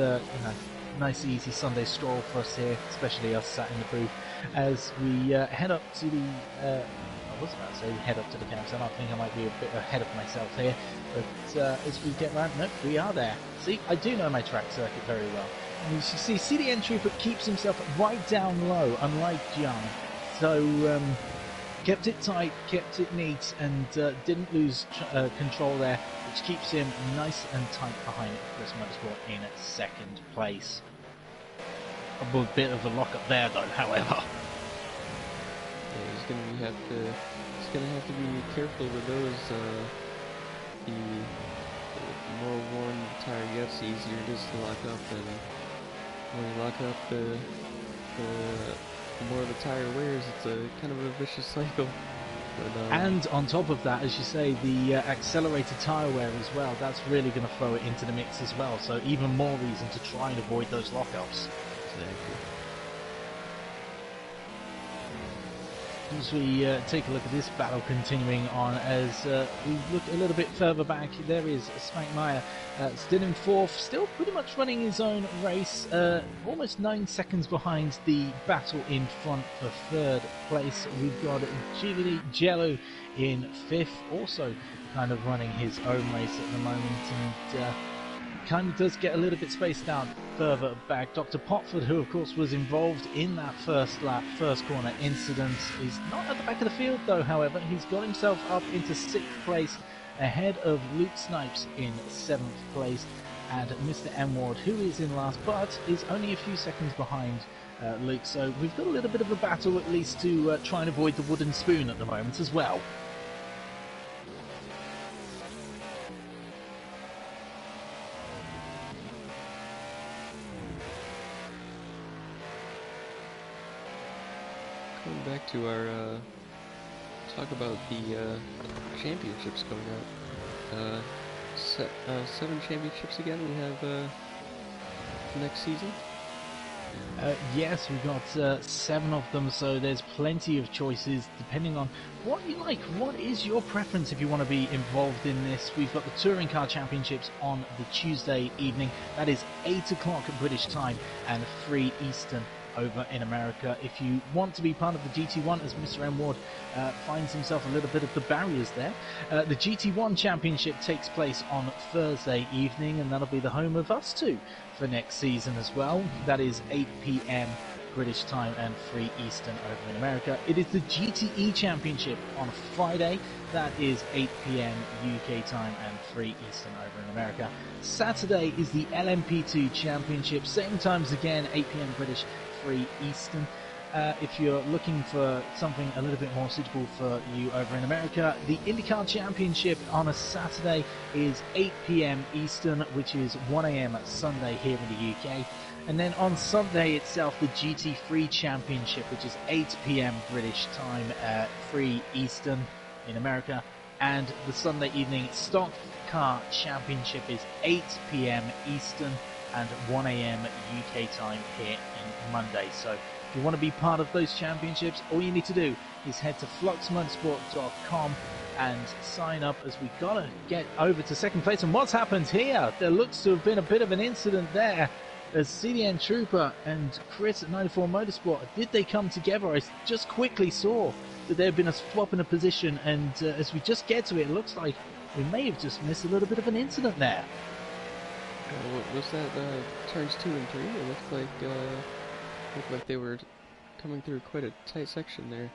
nice easy Sunday stroll for us here, especially us sat in the booth, as we head up to the I was about to say head up to the campsite. I think I might be a bit ahead of myself here, but as we get round, nope, we are there. See, I do know my track circuit very well. And as you see the entry, but keeps himself right down low, unlike John. So kept it tight, kept it neat, and didn't lose control there, which keeps him nice and tight behind Flux Motorsport in second place. A bit of a lock-up there, though, however. Yeah, he's gonna have to be careful with those. The more worn the tire gets, the easier it is to lock up, and when you lock up, the more the tire wears. It's a kind of a vicious cycle. But, and on top of that, as you say, the accelerated tire wear as well, that's really going to throw it into the mix as well, so even more reason to try and avoid those lockups. Exactly. As we take a look at this battle continuing on, as we look a little bit further back, there is Smackmeyer still in fourth, still pretty much running his own race, almost 9 seconds behind the battle in front for third place. We've got Jello in fifth, also kind of running his own race at the moment, and kind of does get a little bit spaced out further back. Dr. Potford, who of course was involved in that first lap, first corner incident, is not at the back of the field though, however. He's got himself up into 6th place, ahead of Luke Snipes in 7th place, and Mr. M. Ward, who is in last, but is only a few seconds behind Luke. So we've got a little bit of a battle, at least, to try and avoid the wooden spoon at the moment as well. Going back to our talk about the championships coming up. 7 championships again we have next season. Yes, we've got 7 of them, so there's plenty of choices depending on what you like. What is your preference if you want to be involved in this? We've got the Touring Car Championships on the Tuesday evening. That is 8 o'clock British time and 3 Eastern over in America. If you want to be part of the GT1, as Mr. M. Ward finds himself a little bit of the barriers there, the GT1 Championship takes place on Thursday evening, and that'll be the home of us two for next season as well. That is 8 PM British time and 3 Eastern over in America. It is the GTE Championship on Friday. That is 8 p.m. UK time and 3 Eastern over in America. Saturday is the LMP2 Championship, same times again, 8 p.m. British, 3 Eastern. If you're looking for something a little bit more suitable for you over in America, the IndyCar Championship on a Saturday is 8 p.m. Eastern, which is 1 a.m. Sunday here in the UK. And then on Sunday itself, the GT3 Championship, which is 8 p.m. British time, 3 Eastern in America. And the Sunday evening Stock Car Championship is 8 p.m. Eastern and 1 a.m. UK time here in Monday. So if you want to be part of those championships, all you need to do is head to FluxMotorsport.com and sign up, as we got to get over to second place. And what's happened here? There looks to have been a bit of an incident there, as CDN Trooper and Chris at 94 Motorsport, did they come together? I just quickly saw that there had been a swap in a position, and as we just get to it, it looks like we may have just missed a little bit of an incident there. Was that turns 2 and 3? It looked like they were coming through quite a tight section there.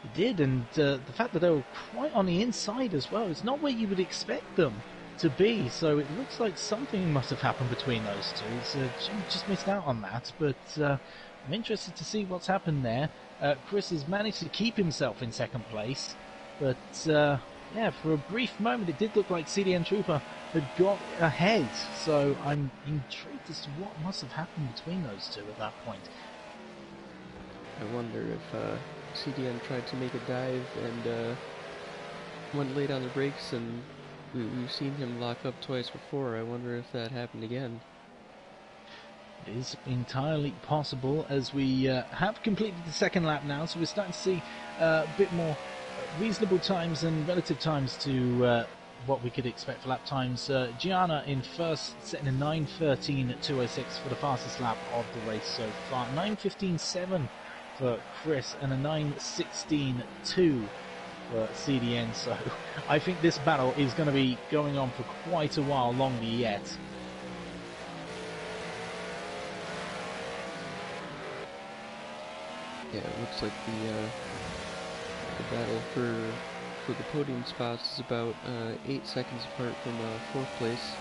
It did, and the fact that they were quite on the inside as well, it's not where you would expect them to be, so it looks like something must have happened between those two. So Jim just missed out on that, but I'm interested to see what's happened there. Chris has managed to keep himself in second place, but yeah, for a brief moment it did look like CDN Trooper had got ahead, so I'm intrigued as to what must have happened between those two at that point. I wonder if CDN tried to make a dive and went late on the brakes, and we've seen him lock up twice before. I wonder if that happened again. It is entirely possible, as we have completed the second lap now, so we're starting to see a bit more reasonable times and relative times to what we could expect for lap times. Gr.A in first, setting a 9:13.206 for the fastest lap of the race so far. 9:15.7 for Chris and a 9:16.2 for CDN. So I think this battle is going to be going on for quite a while longer yet. Yeah, it looks like the battle for the podium spots is about 8 seconds apart from 4th place.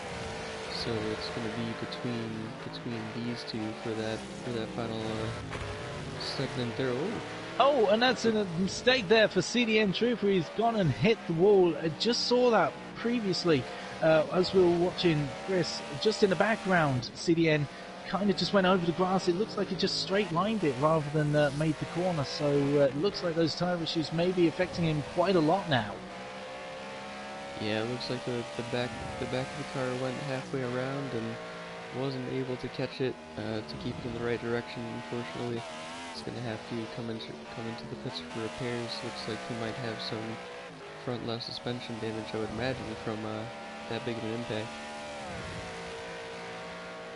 So it's going to be between these two for that final second and third. Oh, and that's a mistake there for CDN Trooper. He's gone and hit the wall. I just saw that previously as we were watching Chris. Just in the background, CDN kind of just went over the grass. It looks like he just straight lined it rather than made the corner. So it looks like those tire issues may be affecting him quite a lot now. Yeah, it looks like the back of the car went halfway around and wasn't able to catch it to keep it in the right direction. Unfortunately, it's going to have to come into the pits for repairs. Looks like he might have some front left suspension damage, I would imagine, from that big of an impact.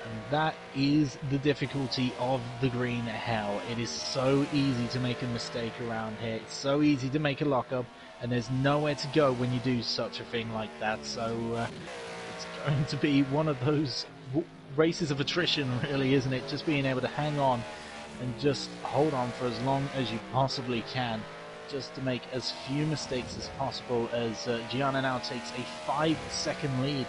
And that is the difficulty of the green hell. It is so easy to make a mistake around here. It's so easy to make a lockup, and there's nowhere to go when you do such a thing like that. So it's going to be one of those races of attrition, really, isn't it? Just being able to hang on and just hold on for as long as you possibly can, just to make as few mistakes as possible, as Gr.A now takes a 5-second lead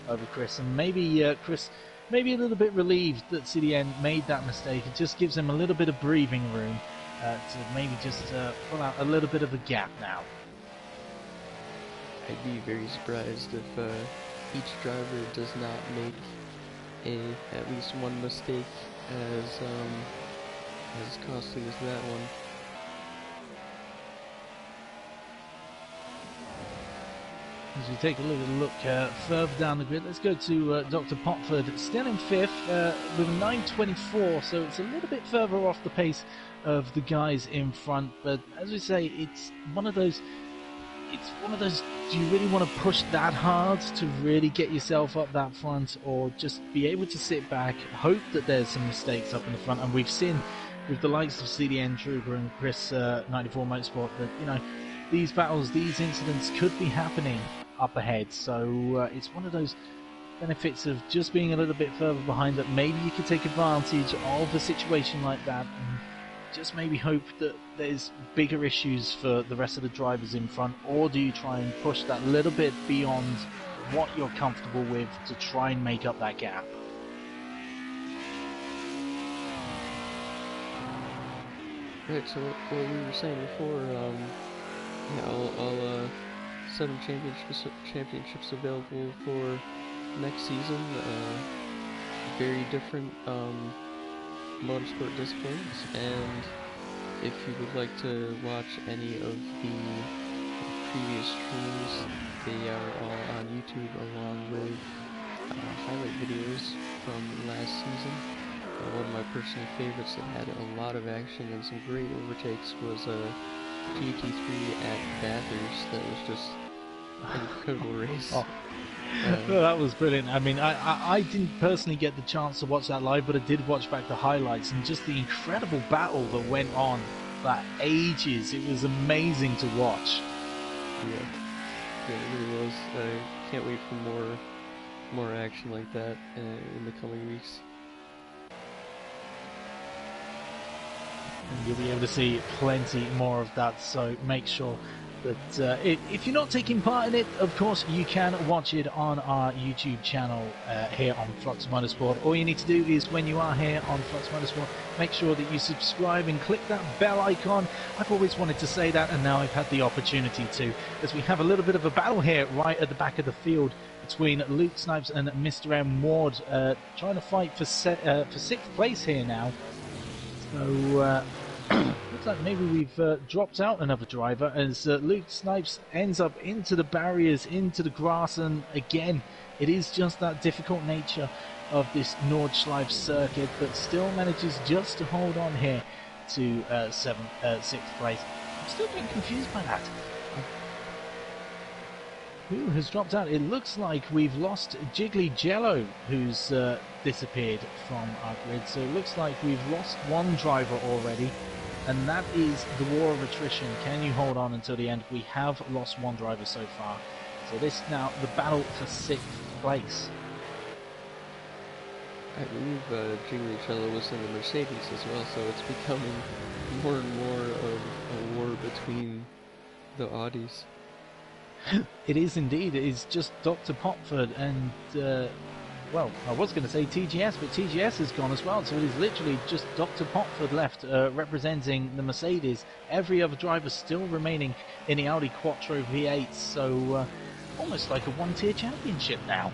over Chris. And maybe Chris maybe a little bit relieved that CDN made that mistake. It just gives him a little bit of breathing room to maybe just pull out a little bit of a gap now. I'd be very surprised if each driver does not make at least one mistake as costly as that one. As we take a look further down the grid, let's go to Dr. Popford, still in 5th with a 9:24, so it's a little bit further off the pace of the guys in front. But as we say, it's one of those. Do you really want to push that hard to really get yourself up that front, or just be able to sit back, hope that there's some mistakes up in the front? And we've seen with the likes of CDN Trooper and Chris 94 Motorsport that, you know, these battles, these incidents could be happening up ahead. So it's one of those benefits of just being a little bit further behind, that maybe you could take advantage of a situation like that and just maybe hope that there's bigger issues for the rest of the drivers in front? Or do you try and push that little bit beyond what you're comfortable with to try and make up that gap? Right, so what we were saying before, yeah, I'll set them championships available for next season. Very different motorsport disciplines, and if you would like to watch any of the previous streams, they are all on YouTube along with highlight videos from last season. One of my personal favorites that had a lot of action and some great overtakes was GT3 at Bathurst. That was just an incredible race. Well, that was brilliant. I mean, I didn't personally get the chance to watch that live, but I did watch back the highlights, and just the incredible battle that went on for ages. It was amazing to watch. Yeah, it really was. I can't wait for more action like that in the coming weeks. And you'll be able to see plenty more of that, so make sure that if you're not taking part in it, of course you can watch it on our YouTube channel here on Flux Motorsport. All you need to do is, when you are here on Flux Motorsport, make sure that you subscribe and click that bell icon. I've always wanted to say that, and now I've had the opportunity to, as we have a little bit of a battle here right at the back of the field between Luke Snipes and Mr. M. Ward, trying to fight for 6th place here now. So looks like maybe we've dropped out another driver, as Luke Snipes ends up into the barriers, into the grass, and again, it is just that difficult nature of this Nordschleife circuit, but still manages just to hold on here to 6th place. I'm still getting confused by that. Who has dropped out? It looks like we've lost Jiggly Jello, who's disappeared from our grid. So it looks like we've lost one driver already, and that is the war of attrition. Can you hold on until the end? We have lost one driver so far. So this now the battle for 6th place. I believe Jiggly Jello was in the Mercedes as well, so it's becoming more and more of a war between the Audis. It is indeed. It is just Dr. Popford and, well, I was going to say TGS, but TGS has gone as well. So it is literally just Dr. Popford left representing the Mercedes. Every other driver still remaining in the Audi Quattro V8. So almost like a one-tier championship now.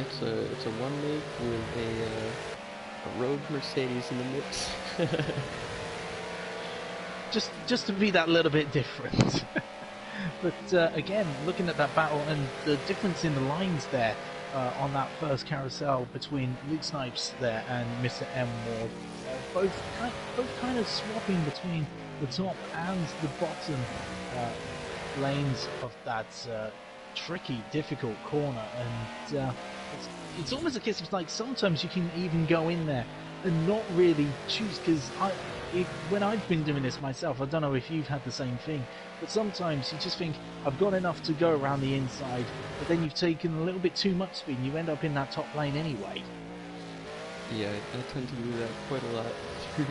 It's a one-make with a road Mercedes in the mix. Just to be that little bit different. But again, looking at that battle and the difference in the lines there on that first carousel between Luke Snipes there and Mr. M. Ward, both kind of swapping between the top and the bottom lanes of that tricky, difficult corner, and it's almost a case of like sometimes you can even go in there and not really choose, because when I've been doing this myself, I don't know if you've had the same thing, but sometimes you just think, I've got enough to go around the inside, but then you've taken a little bit too much speed and you end up in that top lane anyway. Yeah, I tend to do that quite a lot through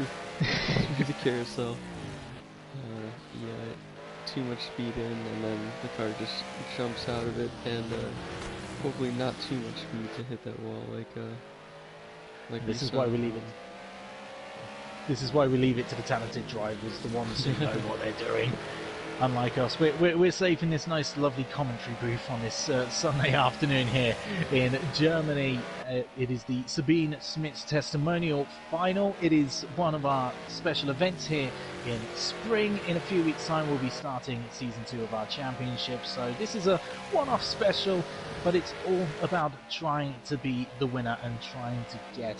the carousel. Yeah, too much speed in, and then the car just jumps out of it, and hopefully not too much speed to hit that wall like this is why we leave it. This is why we leave it to the talented drivers, the ones who know what they're doing. Unlike us, we're safe in this nice, lovely commentary booth on this Sunday afternoon here in Germany. It is the Sabine Schmitz Testimonial final. It is one of our special events here in spring. In a few weeks' time, we'll be starting season 2 of our championship. So this is a one-off special, but it's all about trying to be the winner and trying to get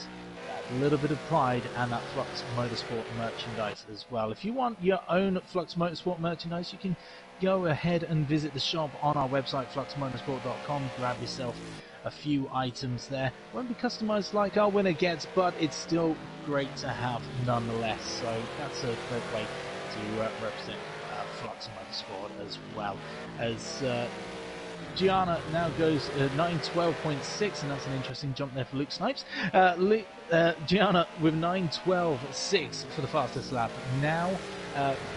a little bit of pride and that Flux Motorsport merchandise as well. If you want your own Flux Motorsport merchandise, you can go ahead and visit the shop on our website, fluxmotorsport.com. Grab yourself a few items there. Won't be customized like our winner gets, but it's still great to have nonetheless. So that's a great way to represent Flux Motorsport, as well as Gr.A now goes 9:12.6, and that's an interesting jump there for Luke Snipes. Gr.A with 9:12.6 for the fastest lap. Now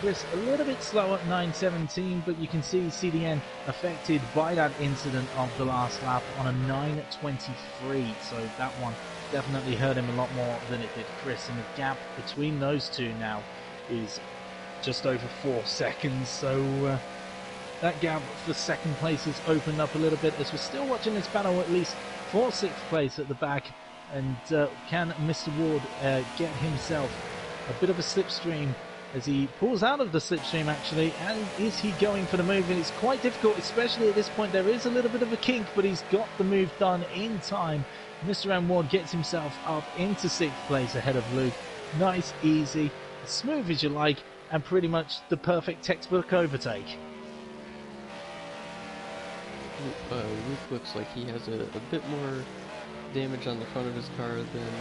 Chris a little bit slower, 9:17, but you can see CDN affected by that incident of the last lap on a 9:23, so that one definitely hurt him a lot more than it did Chris, and the gap between those two now is just over 4 seconds, so that gap for second place has opened up a little bit as we're still watching this battle at least for 6th place at the back. And can Mr. Ward get himself a bit of a slipstream as he pulls out of the slipstream actually, and is he going for the move? And it's quite difficult, especially at this point. There is a little bit of a kink, but he's got the move done in time. Mr. M. Ward gets himself up into 6th place ahead of Luke. Nice, easy, as smooth as you like, and pretty much the perfect textbook overtake. Luke looks like he has a bit more damage on the front of his car than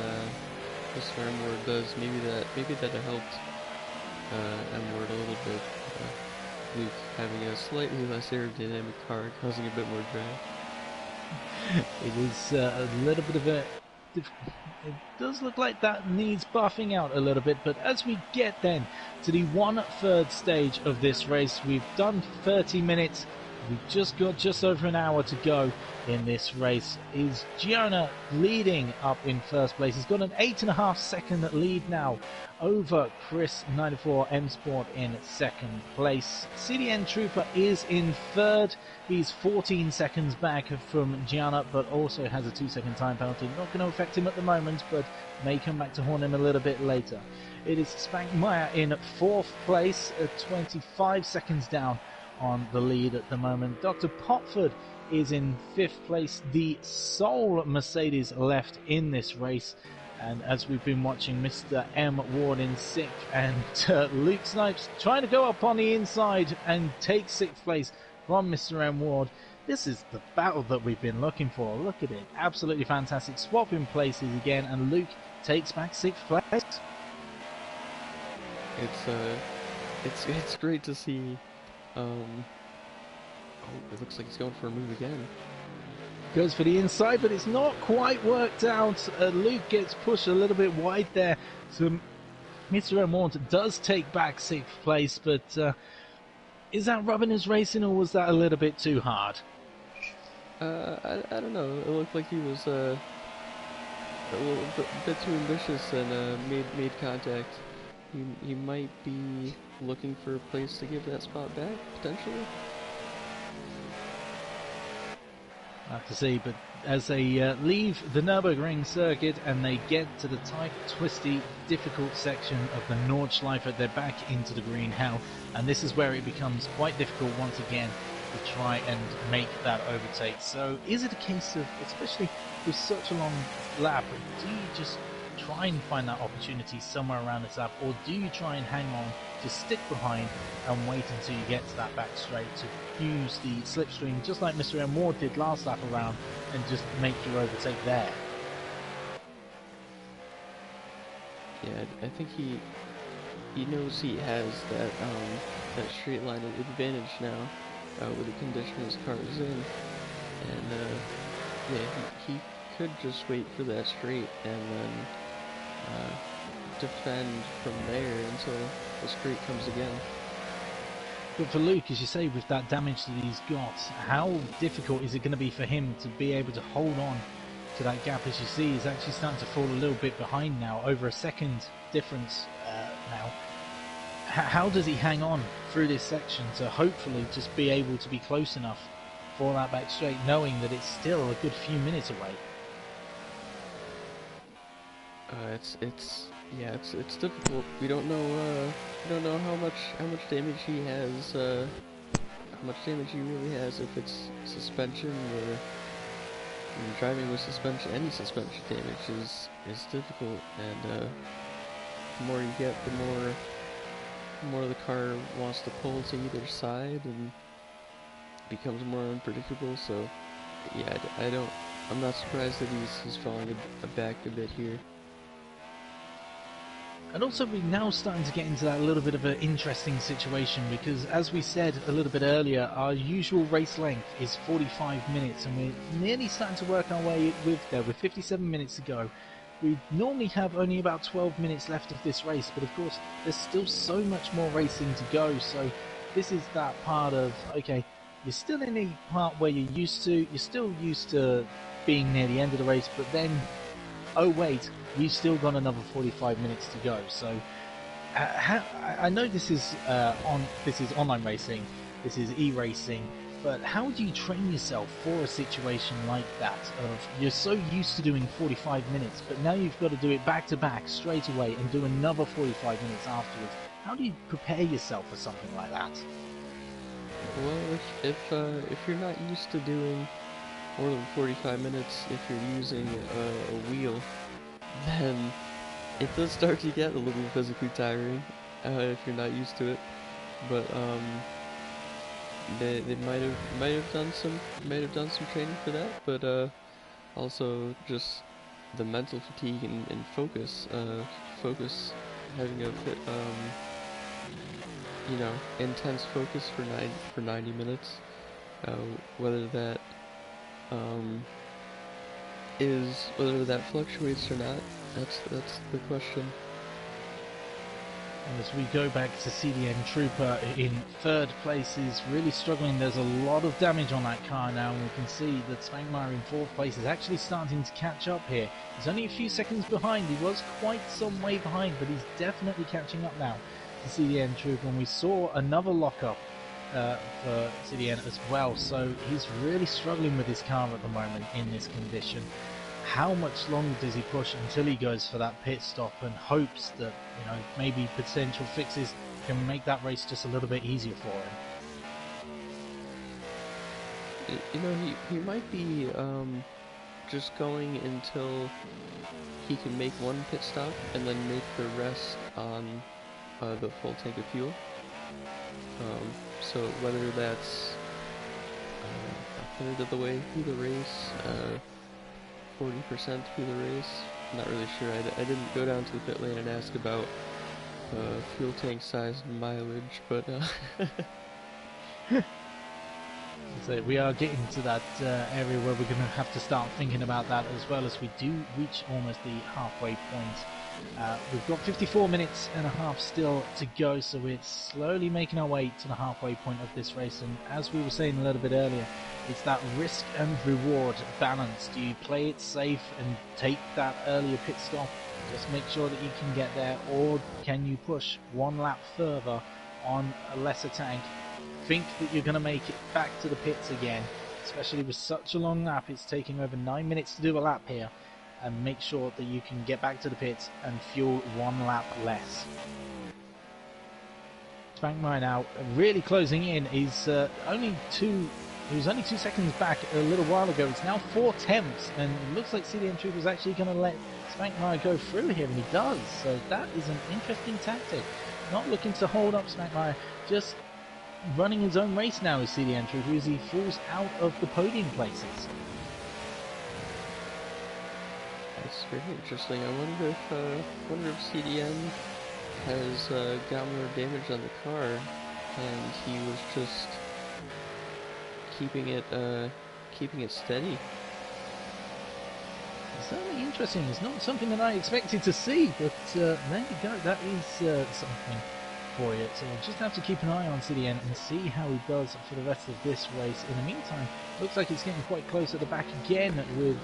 Mr. M. Ward does. Maybe that helped M. Ward a little bit. Luke having a slightly less aerodynamic car, causing a bit more drag. It is a little bit of a... It does look like that needs buffing out a little bit, but as we get then to the 1/3 stage of this race, we've done 30 minutes. We've just got just over an hour to go in this race. Is Gr.A leading up in first place? He's got an 8.5 second lead now over Chris 94 M Sport in second place. CDN Trooper is in third. He's 14 seconds back from Gr.A, but also has a 2-second time penalty. Not going to affect him at the moment, but may come back to haunt him a little bit later. It is Spankmeyer in fourth place, 25 seconds down on the lead at the moment. Dr. Popford is in 5th place, the sole Mercedes left in this race. And as we've been watching, Mr. M. Ward in 6th, and Luke Snipes trying to go up on the inside and take 6th place from Mr. M. Ward. This is the battle that we've been looking for. Look at it, absolutely fantastic. Swapping places again, and Luke takes back 6th place. It's great to see. Oh, it looks like he's going for a move again. Goes for the inside, but it's not quite worked out. Luke gets pushed a little bit wide there. So Mr. Remont does take back 6th place, but is that rubbing his racing, or was that a little bit too hard? I don't know. It looked like he was a little bit too ambitious and made contact. He might be looking for a place to give that spot back, potentially. I have to see, but as they leave the Nürburgring circuit and they get to the tight, twisty, difficult section of the Nordschleife, they're back into the green hell, and this is where it becomes quite difficult once again to try and make that overtake. So is it a case of, especially with such a long lap, do you just try and find that opportunity somewhere around this lap, or do you try and hang on, just stick behind and wait until you get to that back straight to use the slipstream just like Mr. M. Ward did last lap around and just make your overtake there? Yeah, I think he knows he has that straight line advantage now with the condition his car is in, and yeah, he could just wait for that straight and then defend from there until the straight comes again. But for Luke, as you say, with that damage that he's got, how difficult is it going to be for him to be able to hold on to that gap? As you see, he's actually starting to fall a little bit behind now, over a second difference now. How does he hang on through this section to hopefully just be able to be close enough for that back straight, knowing that it's still a good few minutes away? It's difficult. We don't know how much damage he has, how much damage he really has, if it's suspension or driving with suspension. Any suspension damage is difficult, and the more you get, the more the car wants to pull to either side and becomes more unpredictable. So yeah, I'm not surprised that he's falling back a bit here. And also we're now starting to get into that little bit of an interesting situation because, as we said a little bit earlier, our usual race length is 45 minutes and we're nearly starting to work our way with there with 57 minutes to go. We normally have only about 12 minutes left of this race, but of course there's still so much more racing to go, so this is that part of, okay, you're still in the part where you're still used to being near the end of the race, but then, oh wait, we've still got another 45 minutes to go. So I know this is online racing, this is e-racing, but how do you train yourself for a situation like that? Of you're so used to doing 45 minutes, but now you've got to do it back to back straight away and do another 45 minutes afterwards. How do you prepare yourself for something like that? Well, if you're not used to doing more than 45 minutes, if you're using a wheel, then it does start to get a little physically tiring if you're not used to it. But they might have done some training for that. But also just the mental fatigue and focus having a bit intense focus for 90 minutes. Whether that fluctuates or not, that's the question. And as we go back to CDN Trooper in third place is really struggling. There's a lot of damage on that car now, and we can see that Spankmeyer in fourth place is actually starting to catch up here. He's only a few seconds behind. He was quite some way behind, but he's definitely catching up now to CDN Trooper, and we saw another lockup for CDN as well, so he's really struggling with his car at the moment in this condition. How much longer does he push until he goes for that pit stop and hopes that, maybe potential fixes can make that race just a little bit easier for him? He might be just going until he can make one pit stop and then make the rest on the full tank of fuel. So whether that's a third of the way through the race, 40% through the race, I'm not really sure. I didn't go down to the pit lane and ask about fuel tank size and mileage, but So we are getting to that area where we're going to have to start thinking about that as well, as we do reach almost the halfway point. We've got 54 minutes and a half still to go, so we're slowly making our way to the halfway point of this race. And as we were saying a little bit earlier, it's that risk and reward balance. Do you play it safe and take that earlier pit stop, just make sure that you can get there, or can you push one lap further on a lesser tank, think that you're going to make it back to the pits again, especially with such a long lap? It's taking over 9 minutes to do a lap here, and make sure that you can get back to the pits and fuel one lap less. Spankmeyer now really closing in. He's only 2 seconds back a little while ago. It's now 4 tenths, and it looks like CDN Trooper is actually going to let Spankmeyer go through here, and he does. So that is an interesting tactic. Not looking to hold up Spankmeyer, just running his own race now as CDN Trooper as he falls out of the podium places. That's very interesting. I wonder if CDN has got more damage on the car, and he was just keeping it steady. It's certainly interesting. It's not something that I expected to see, but there you go. That is something for you. So we'll just have to keep an eye on CDN and see how he does for the rest of this race. In the meantime, looks like he's getting quite close at the back again with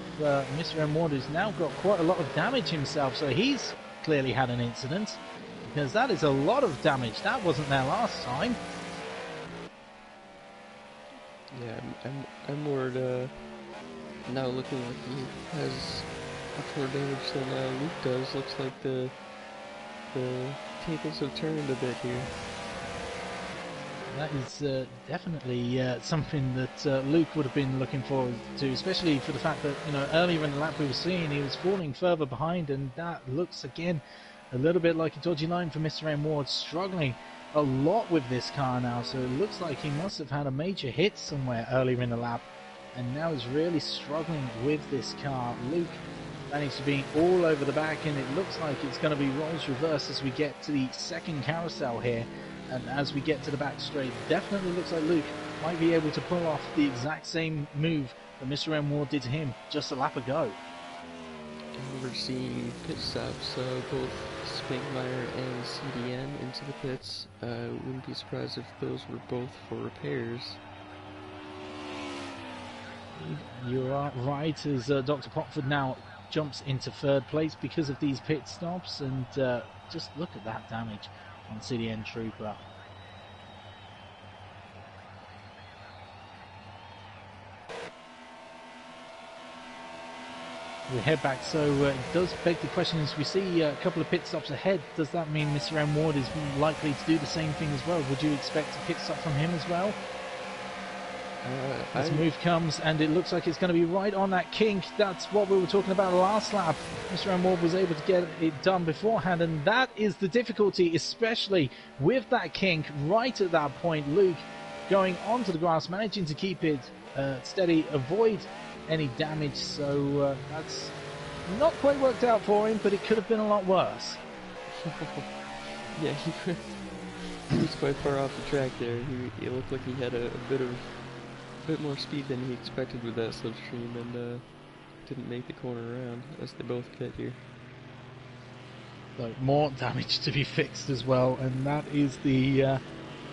Mr. M. Ward, who's now got quite a lot of damage himself. So he's clearly had an incident, because that is a lot of damage. That wasn't there last time. Yeah, M. Ward now looking like he has much more damage than Luke does. Looks like the tables have turned a bit here. That is definitely something that Luke would have been looking forward to, especially for the fact that, earlier in the lap we were seeing he was falling further behind, and that looks again a little bit like a dodgy line for Mr. M. Ward, struggling a lot with this car now. So it looks like he must have had a major hit somewhere earlier in the lap, and now is really struggling with this car. Luke Managed to be all over the back, and it looks like it's going to be roles reverse as we get to the second carousel here. And as we get to the back straight, definitely looks like Luke might be able to pull off the exact same move that Mr. M. Ward did to him just a lap ago. And we're seeing pit stops, both Spinkmeyer and CDN into the pits. Wouldn't be surprised if those were both for repairs. You are right, as Dr. Popford now jumps into third place because of these pit stops, and just look at that damage on CDN Trooper. We head back, so it does beg the question, as we see a couple of pit stops ahead, does that mean Mr. M. Ward is likely to do the same thing as well? Would you expect a pit stop from him as well? This move comes, and it looks like it's going to be right on that kink. That's what we were talking about last lap. Mr. M. Ward was able to get it done beforehand, and that is the difficulty, especially with that kink right at that point. Luke going onto the grass, managing to keep it steady, avoid any damage, so that's not quite worked out for him, but it could have been a lot worse. Yeah, he was quite far off the track there. He looked like he had a bit more speed than he expected with that slipstream, and didn't make the corner around as they both pit here. So more damage to be fixed as well, and that is the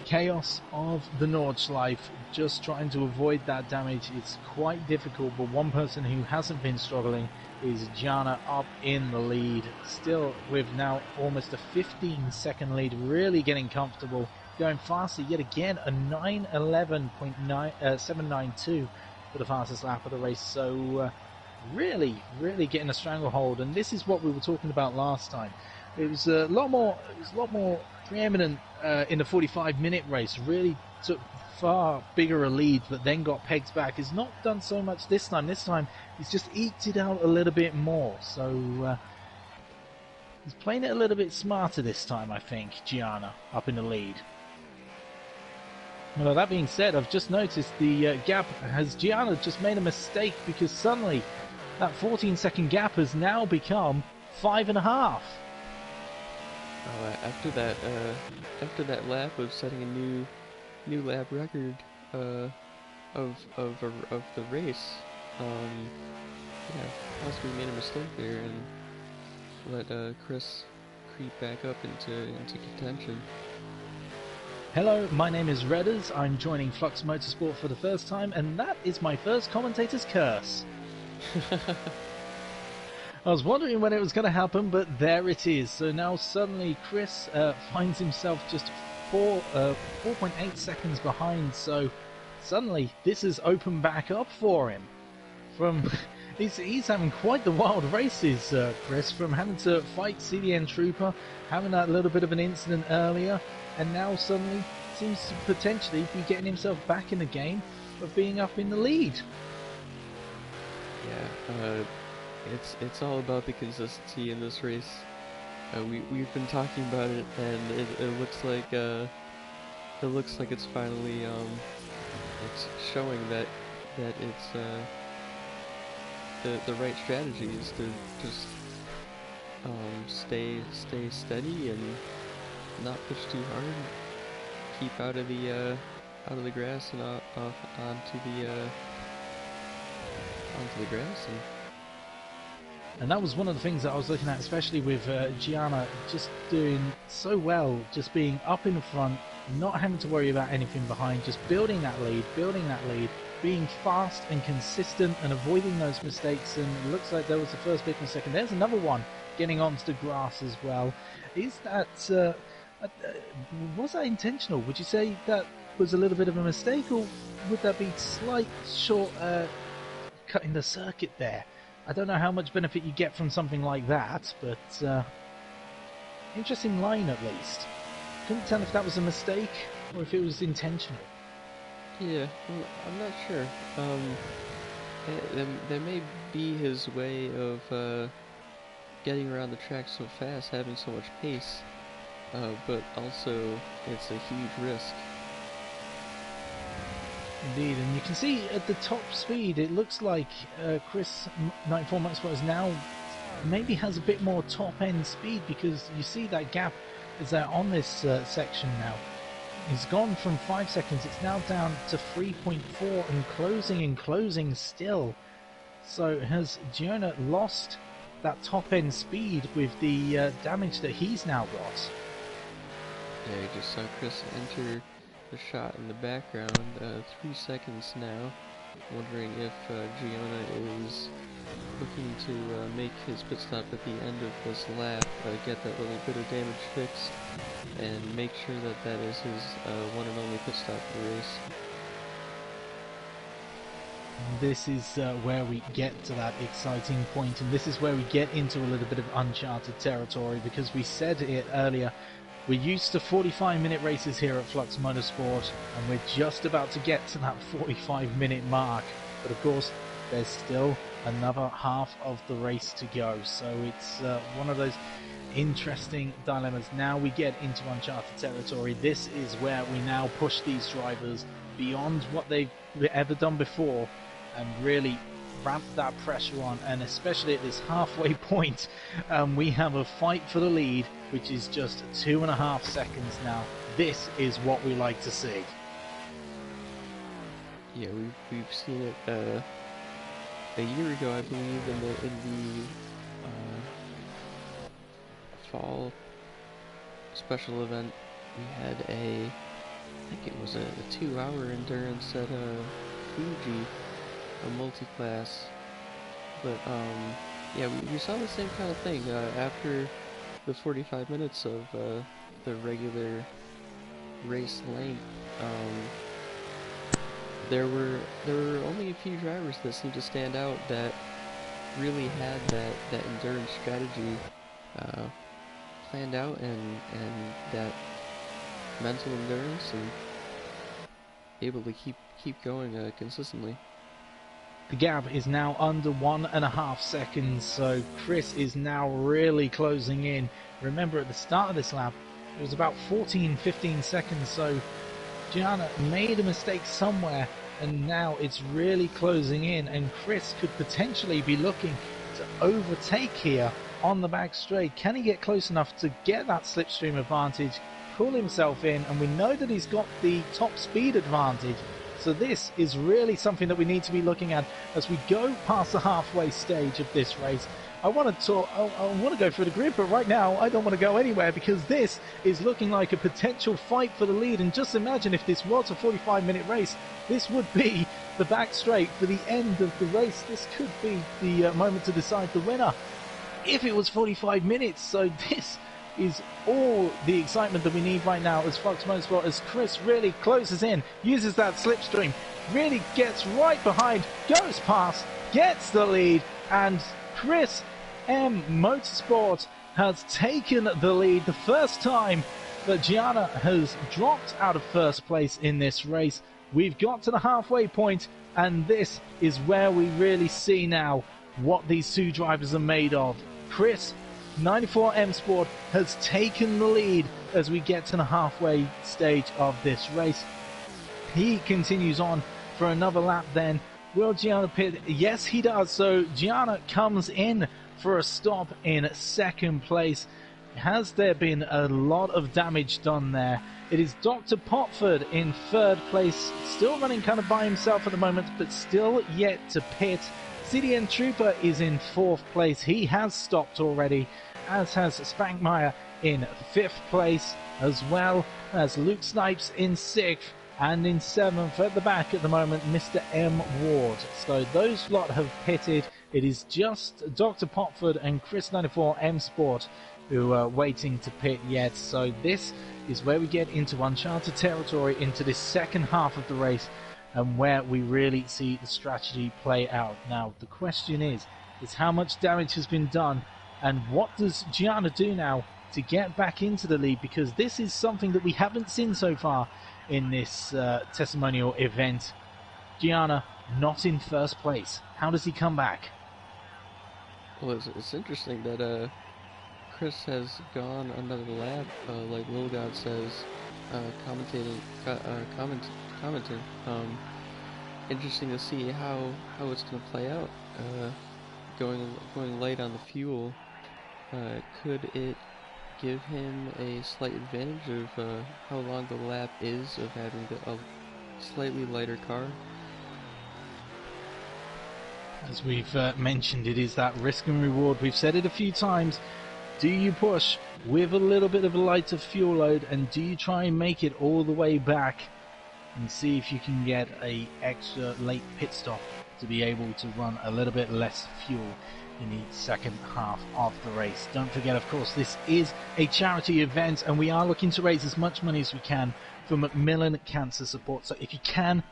chaos of the Nordschleife. Just trying to avoid that damage, it's quite difficult, but one person who hasn't been struggling is Gr.A up in the lead, still with now almost a 15-second lead, really getting comfortable, going faster yet again, a 9:11.792 for the fastest lap of the race. So really getting a stranglehold, and this is what we were talking about last time. It was a lot more preeminent in the 45-minute race. Really took far bigger a lead, but then got pegged back. He's not done so much this time. This time he's just eked it out a little bit more. So he's playing it a little bit smarter this time, I think. Gr.A up in the lead. Well, that being said, I've just noticed the gap has Gr.A just made a mistake, because suddenly that 14-second gap has now become 5.5. After that lap of setting a new lap record of the race, yeah, possibly made a mistake there and let Chris creep back up into contention. Hello, my name is Redders. I'm joining Flux Motorsport for the first time, and that is my first commentator's curse. I was wondering when it was going to happen, but there it is. So now suddenly Chris finds himself just 4.8 seconds behind. So suddenly this has opened back up for him. He's having quite the wild races, Chris, from having to fight CDN Trooper, having that little bit of an incident earlier, and now suddenly seems to potentially be getting himself back in the game of being up in the lead. Yeah, it's all about the consistency in this race. We've been talking about it, and it looks like it's finally it's showing that it's the right strategy is to just stay steady and not push too hard, keep out of the grass and onto the grass. And that was one of the things that I was looking at, especially with Gr.A just doing so well, just being up in the front, not having to worry about anything behind, just building that lead, being fast and consistent and avoiding those mistakes. And it looks like there was the first big mistake, and there's another one getting onto the grass as well. Is that was that intentional? Would you say that was a little bit of a mistake, or would that be slight short cutting the circuit there? I don't know how much benefit you get from something like that, but interesting line at least. Couldn't tell if that was a mistake or if it was intentional. Yeah, I'm not sure. That may be his way of getting around the track so fast, having so much pace, but also it's a huge risk. Indeed, and you can see at the top speed, it looks like Chris 94 Motorsport is now maybe has a bit more top end speed, because you see that gap is there on this section now. He's gone from 5 seconds, it's now down to 3.4 and closing still. So has Gr.A lost that top end speed with the damage that he's now got? Yeah, you just saw Chris enter the shot in the background, 3 seconds now, wondering if Gr.A is looking to make his pit stop at the end of this lap, get that little bit of damage fixed, and make sure that that is his one and only pit stop for the race. This is where we get to that exciting point, and this is where we get into a little bit of uncharted territory, because we said it earlier, we're used to 45-minute races here at Flux Motorsport, and we're just about to get to that 45-minute mark. But of course, there's still another half of the race to go, so it's one of those interesting dilemmas. Now we get into uncharted territory. This is where we now push these drivers beyond what they've ever done before and really ramp that pressure on, and especially at this halfway point, we have a fight for the lead, which is just 2.5 seconds now. This is what we like to see. Yeah, we've seen it a year ago, I believe, in the fall special event. We had I think it was a 2-hour endurance at Fuji, a multi-class. But yeah, we saw the same kind of thing after the 45 minutes of the regular race length. There were only a few drivers that seemed to stand out that really had that endurance strategy planned out, and that mental endurance, and able to keep going consistently. The gap is now under 1.5 seconds, so Chris is now really closing in. Remember, at the start of this lap, it was about 14-15 seconds, so Gr.A made a mistake somewhere, and now it's really closing in, and Chris could potentially be looking to overtake here on the back straight. Can he get close enough to get that slipstream advantage, pull himself in? And we know that he's got the top speed advantage, so this is really something that we need to be looking at as we go past the halfway stage of this race. I want to go through the grid, but right now I don't want to go anywhere, because this is looking like a potential fight for the lead. And just imagine if this was a 45-minute race, this would be the back straight for the end of the race. This could be the moment to decide the winner if it was 45 minutes. So this is all the excitement that we need right now as Flux Motorsport, as Chris really closes in, uses that slipstream, really gets right behind, goes past, gets the lead, and Chris eMotorsports has taken the lead. The first time that Gr.A has dropped out of first place in this race. We've got to the halfway point, and this is where we really see now what these two drivers are made of. Chris 94 M Sport has taken the lead as we get to the halfway stage of this race. He continues on for another lap then. Will Gr.A pit? Yes, he does. So Gr.A comes in for a stop in second place. Has there been a lot of damage done there? It is Dr. Potford in third place, still running kind of by himself at the moment, but still yet to pit. CDN Trooper is in fourth place. He has stopped already, as has Spankmeyer in fifth place, as well as Luke Snipes in sixth, and in seventh at the back at the moment, Mr. M. Ward. So those lot have pitted. It is just Dr. Potford and Chris 94 M Sport who are waiting to pit yet. So this is where we get into uncharted territory, into this second half of the race, and where we really see the strategy play out. Now, the question is how much damage has been done, and what does Gr.A do now to get back into the lead? Because this is something that we haven't seen so far in this testimonial event. Gr.A not in first place. How does he come back? Well, it's interesting that Chris has gone another lap, like Lil God says, commenting. Interesting to see how it's going to play out. going light on the fuel, could it give him a slight advantage of how long the lap is of having a slightly lighter car? As we've mentioned, it is that risk and reward. We've said it a few times. Do you push with a little bit of a lighter fuel load, and do you try and make it all the way back and see if you can get a extra late pit stop to be able to run a little bit less fuel in the second half of the race? Don't forget, of course, this is a charity event, and we are looking to raise as much money as we can for Macmillan Cancer Support. So if you can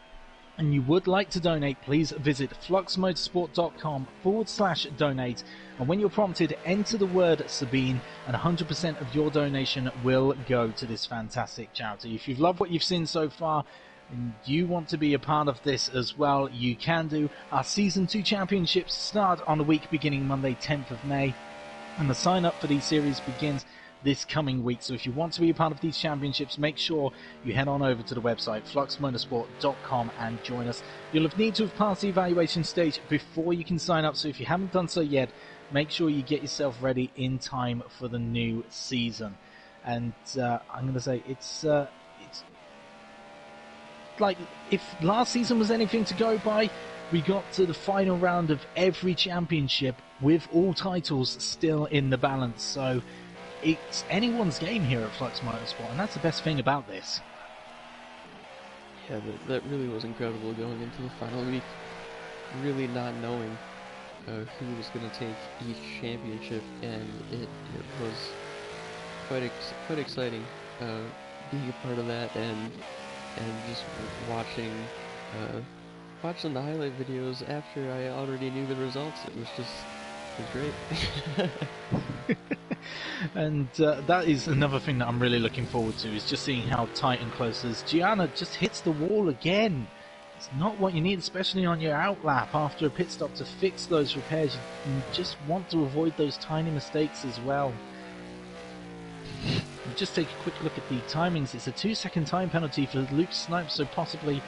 and you would like to donate, please visit fluxmotorsport.com/donate, and when you're prompted, enter the word Sabine, and 100% of your donation will go to this fantastic charity. If you've loved what you've seen so far and you want to be a part of this as well, you can do. Our Season 2 championships start on the week beginning Monday 10th of May, and the sign up for these series begins this coming week. So if you want to be a part of these championships, make sure you head on over to the website fluxmotorsport.com and join us. You'll need to have passed the evaluation stage before you can sign up, so if you haven't done so yet, make sure you get yourself ready in time for the new season. And I'm going to say it's like, if last season was anything to go by, we got to the final round of every championship with all titles still in the balance. So it's anyone's game here at Flux Motorsport, and that's the best thing about this. Yeah, that really was incredible going into the final week, really not knowing who was going to take each championship, and it was quite exciting being a part of that, and just watching the highlight videos after I already knew the results. It was great. And that is another thing that I'm really looking forward to, is just seeing how tight and close as Gr.A just hits the wall again. It's not what you need, especially on your out lap after a pit stop, to fix those repairs. You just want to avoid those tiny mistakes as well. Just take a quick look at the timings. It's a 2-second time penalty for Luke Snipes, so possibly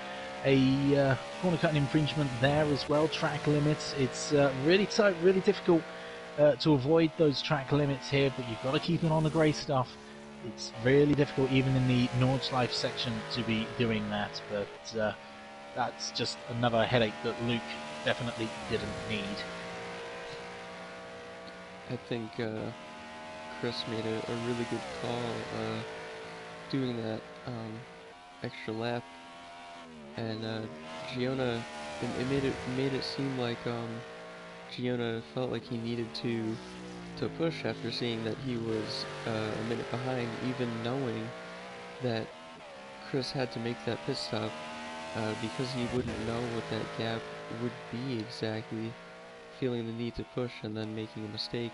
a corner cutting infringement there as well. Track limits. It's really tight, really difficult to avoid those track limits here, but you've got to keep it on the grey stuff. It's really difficult even in the Nordschleife section to be doing that, but that's just another headache that Luke definitely didn't need. I think Chris made a really good call doing that extra lap, and Gr.A, it made it seem like Gr.A felt like he needed to push after seeing that he was a minute behind, even knowing that Chris had to make that pit stop because he wouldn't know what that gap would be exactly, feeling the need to push and then making a mistake.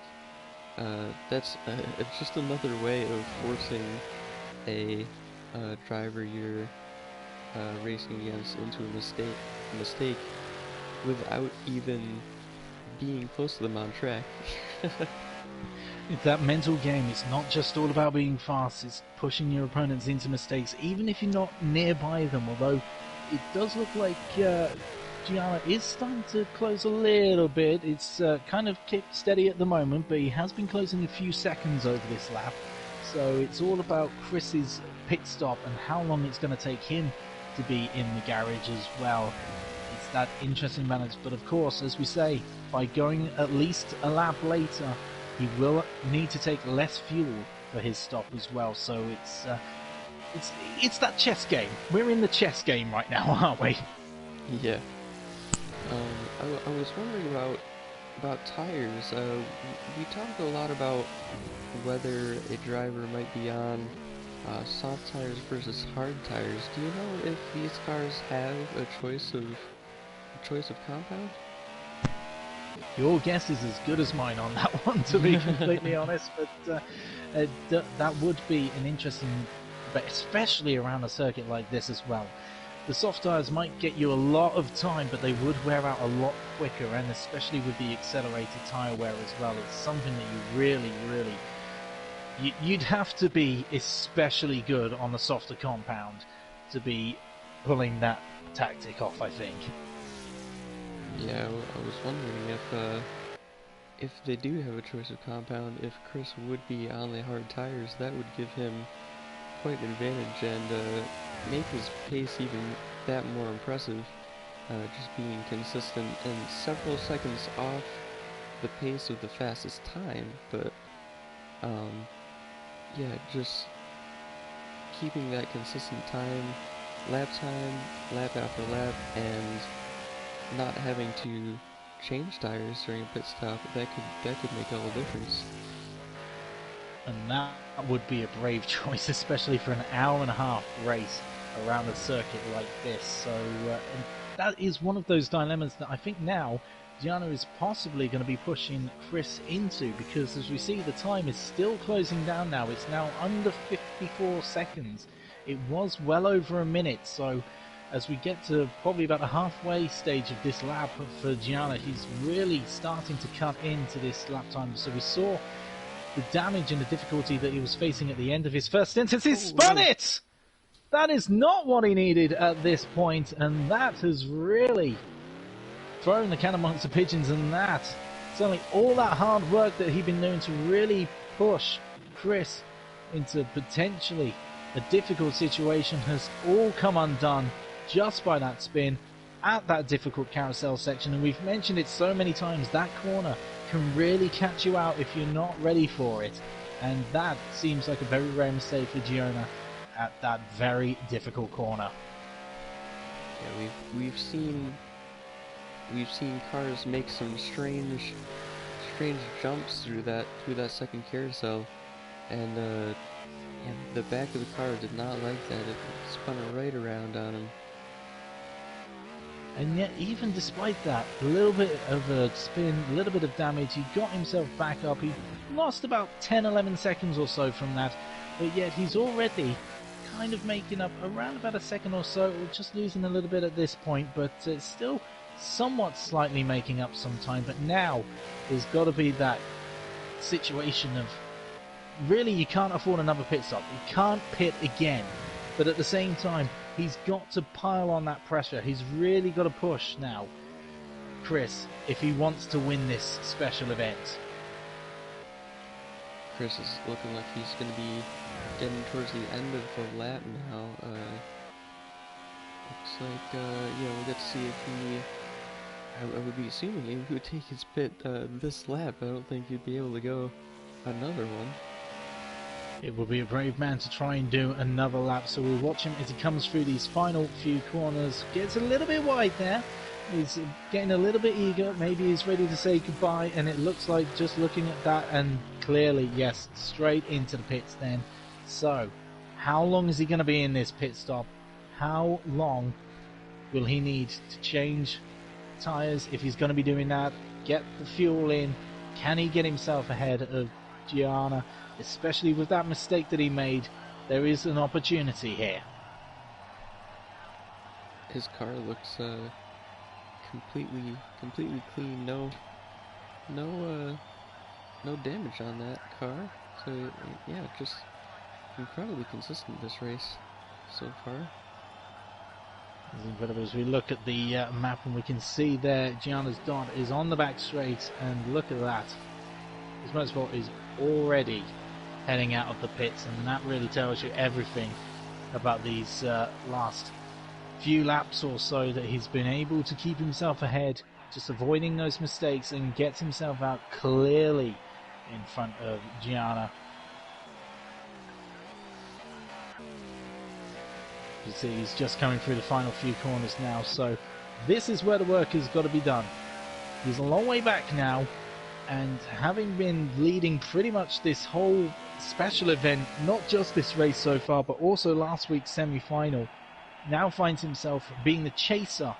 It's just another way of forcing a driver you're racing against into a mistake without even being close to them on track. It's that mental game. It's not just all about being fast, it's pushing your opponents into mistakes, even if you're not nearby them, although it does look like Gr.A is starting to close a little bit. It's kind of kept steady at the moment, but he has been closing a few seconds over this lap, so it's all about Chris's pit stop and how long it's going to take him to be in the garage as well. It's that interesting balance, but of course, as we say, by going at least a lap later, he will need to take less fuel for his stop as well. So it's that chess game. We're in the chess game right now, aren't we? Yeah. I was wondering about tires. We talked a lot about whether a driver might be on soft tires versus hard tires. Do you know if these cars have a choice of compound? Your guess is as good as mine on that one, to be completely honest, but that would be an interesting, but especially around a circuit like this as well. The soft tyres might get you a lot of time, but they would wear out a lot quicker, and especially with the accelerated tyre wear as well, it's something that you really, you'd have to be especially good on the softer compound to be pulling that tactic off, I think. Yeah, I was wondering if they do have a choice of compound, if Chris would be on the hard tires, that would give him quite an advantage and make his pace even that more impressive. Just being consistent and several seconds off the pace of the fastest time, but yeah, just keeping that consistent time, lap after lap, and not having to change tires during a pit stop, that could make all the difference. And that would be a brave choice, especially for an hour-and-a-half race around a circuit like this. So that is one of those dilemmas that I think now Gr.A is possibly going to be pushing Chris into, because as we see, the time is still closing down now. It's now under 54 seconds. It was well over a minute, so as we get to probably about the halfway stage of this lap for Gr.A, he's really starting to cut into this lap time. So we saw the damage and the difficulty that he was facing at the end of his first stint as he spun it! That is not what he needed at this point, and that has really thrown the cat amongst the pigeons, and that, certainly all that hard work that he'd been doing to really push Chris into potentially a difficult situation has all come undone just by that spin at that difficult carousel section. And we've mentioned it so many times, that corner can really catch you out if you're not ready for it, and that seems like a very rare mistake for Gr.A at that very difficult corner. Yeah, we've seen cars make some strange jumps through that second carousel, and yeah, the back of the car did not like that. It spun right around on him. And yet, even despite that, a little bit of a spin, a little bit of damage, he got himself back up. He lost about 10-11 seconds or so from that, but yet he's already kind of making up around about a second or so, just losing a little bit at this point, but it's still somewhat slightly making up some time. But now there's got to be that situation of really you can't afford another pit stop. You can't pit again, but at the same time he's got to pile on that pressure. He's really got to push now, Chris, if he wants to win this special event. Chris is looking like he's going to be getting towards the end of the lap now. Looks like, yeah, we'll get to see if he... I would be assuming he would take his pit this lap. I don't think he'd be able to go another one. It will be a brave man to try and do another lap, so we'll watch him as he comes through these final few corners. Gets a little bit wide there. He's getting a little bit eager. Maybe he's ready to say goodbye, and it looks like, just looking at that, and clearly, yes, straight into the pits then. So, how long is he going to be in this pit stop? How long will he need to change tyres if he's going to be doing that? Get the fuel in. Can he get himself ahead of Gr.A? Especially with that mistake that he made, there is an opportunity here. His car looks completely clean. No damage on that car. So yeah, just incredibly consistent this race so far. It's incredible as we look at the map, and we can see there Gr.A's dot is on the back straight, and look at that. His motorsport is already heading out of the pits, and that really tells you everything about these last few laps or so, that he's been able to keep himself ahead, just avoiding those mistakes, and gets himself out clearly in front of Gr.A. You see, he's just coming through the final few corners now, so this is where the work has got to be done. He's a long way back now, and having been leading pretty much this whole special event, not just this race so far, but also last week's semi-final, now finds himself being the chaser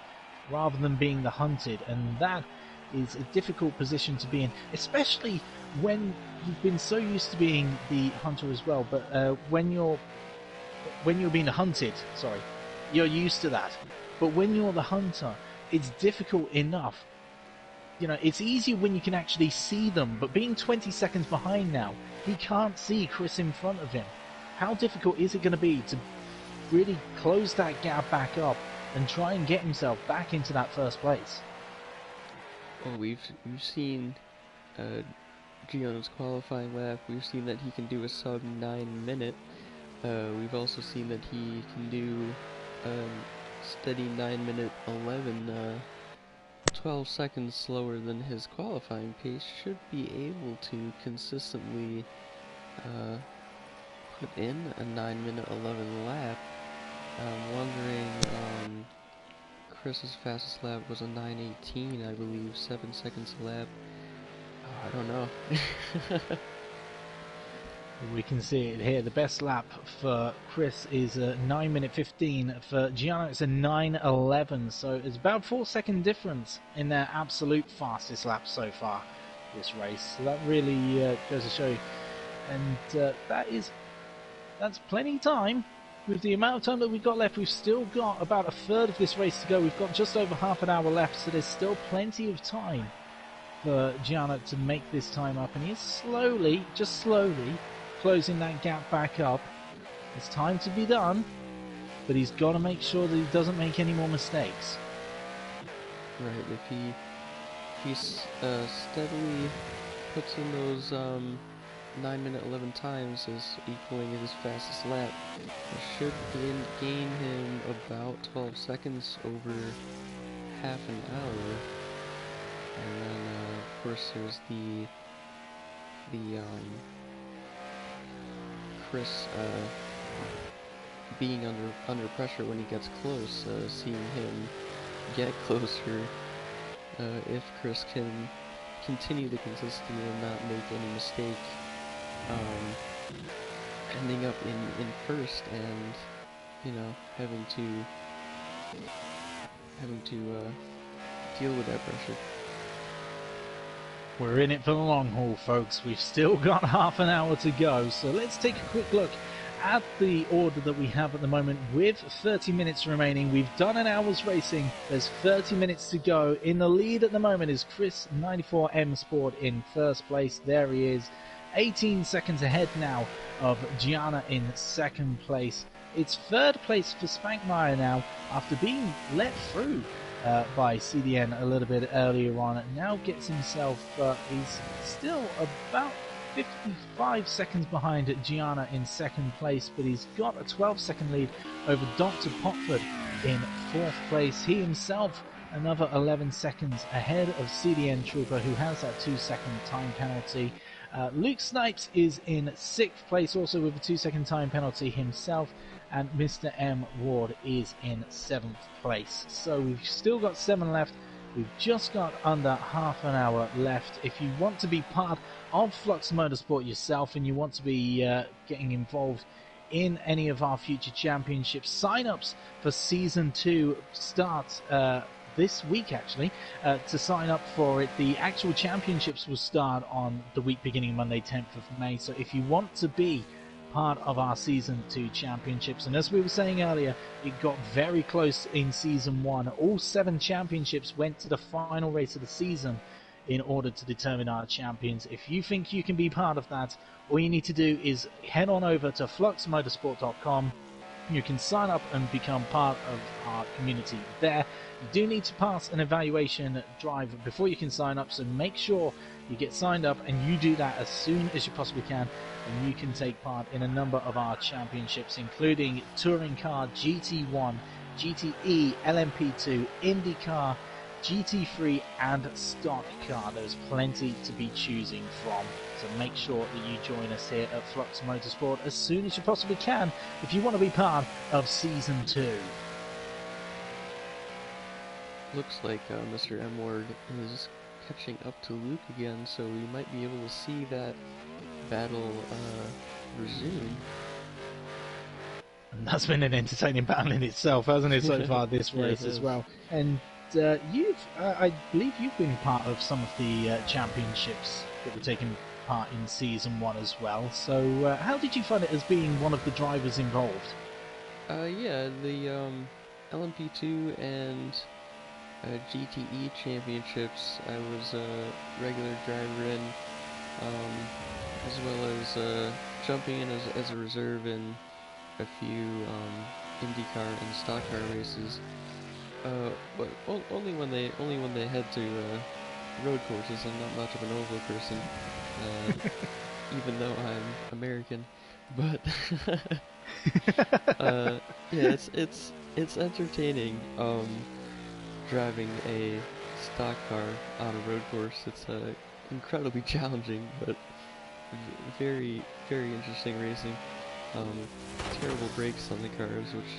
rather than being the hunted, and that is a difficult position to be in, especially when you've been so used to being the hunter as well. But when you're being the hunted, sorry, you're used to that. But when you're the hunter, it's difficult enough. You know, it's easier when you can actually see them, but being 20 seconds behind now, he can't see Chris in front of him. How difficult is it going to be to really close that gap back up and try and get himself back into that first place? Well, we've seen Giano's qualifying lap. We've seen that he can do a sub 9 minute. We've also seen that he can do steady 9 minute 11, 12 seconds slower than his qualifying pace. Should be able to consistently put in a 9 minute 11 lap. I'm wondering, Chris's fastest lap was a 9:18, I believe, 7 seconds a lap. Oh, I don't know. We can see it here. The best lap for Chris is a 9 minute 15. For Giano, it's a 9:11. So it's about 4 second difference in their absolute fastest lap so far this race. So that really goes to show you. And that's plenty of time. With the amount of time that we've got left, we've still got about a third of this race to go. We've got just over half an hour left, so there's still plenty of time for Giano to make this time up. And he's slowly, just slowly, closing that gap back up. It's time to be done, but he's got to make sure that he doesn't make any more mistakes. Right, if he steadily puts in those 9 minute 11 times as equaling his fastest lap, it should gain him about 12 seconds over half an hour. And then of course there's the Chris being under pressure when he gets close, seeing him get closer. If Chris can continue the consistency and not make any mistake, ending up in first and, you know, having to deal with that pressure. We're in it for the long haul, folks. We've still got half an hour to go, so let's take a quick look at the order that we have at the moment with 30 minutes remaining. We've done an hour's racing. There's 30 minutes to go. In the lead at the moment is Chris 94M Sport in first place. There he is. 18 seconds ahead now of Gianna in second place. It's third place for Spankmeyer now after being let through by CDN a little bit earlier on. Now gets himself, he's still about 55 seconds behind Gianna in second place, but he's got a 12-second lead over Dr. Potford in fourth place. He himself another 11 seconds ahead of CDN Trooper, who has that 2-second time penalty. Luke Snipes is in sixth place, also with a 2-second time penalty himself, and Mr. M. Ward is in seventh place. So we've still got 7 left. We've just got under half an hour left. If you want to be part of Flux Motorsport yourself and you want to be getting involved in any of our future championships, sign-ups for Season 2 starts this week, actually. To sign up for it, the actual championships will start on the week beginning Monday 10th of May. So if you want to be part of our Season 2 championships, and as we were saying earlier, it got very close in Season 1. All 7 championships went to the final race of the season in order to determine our champions. If you think you can be part of that, all you need to do is head on over to fluxmotorsport.com. You can sign up and become part of our community there. You do need to pass an evaluation drive before you can sign up, so make sure you get signed up and you do that as soon as you possibly can, and you can take part in a number of our championships, including Touring Car, GT1, GTE, LMP2, IndyCar, GT3 and Stock Car. There's plenty to be choosing from, so make sure that you join us here at Flux Motorsport as soon as you possibly can if you want to be part of Season 2. Looks like Mr. M. Ward is catching up to Luke again, so we might be able to see that battle resume. And that's been an entertaining battle in itself, hasn't it, so far this race as well. And I believe you've been part of some of the championships that were taking part in Season 1 as well. So how did you find it as being one of the drivers involved? Yeah, the LMP2 and GTE championships I was a regular driver in, as well as jumping in as a reserve in a few IndyCar and Stock Car races. But only when they had to road courses. I'm not much of an oval person, even though I'm American. But yeah, it's entertaining. Driving a stock car on a road course. It's incredibly challenging, but very interesting racing. Terrible brakes on the cars, which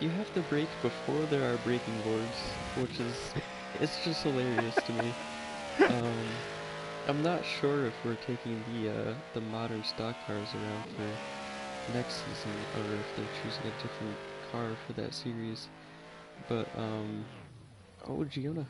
you have to brake before there are braking boards, which is it's just hilarious to me. Um, I'm not sure if we're taking the modern stock cars around for next season, or if they're choosing a different car for that series. But oh, Giona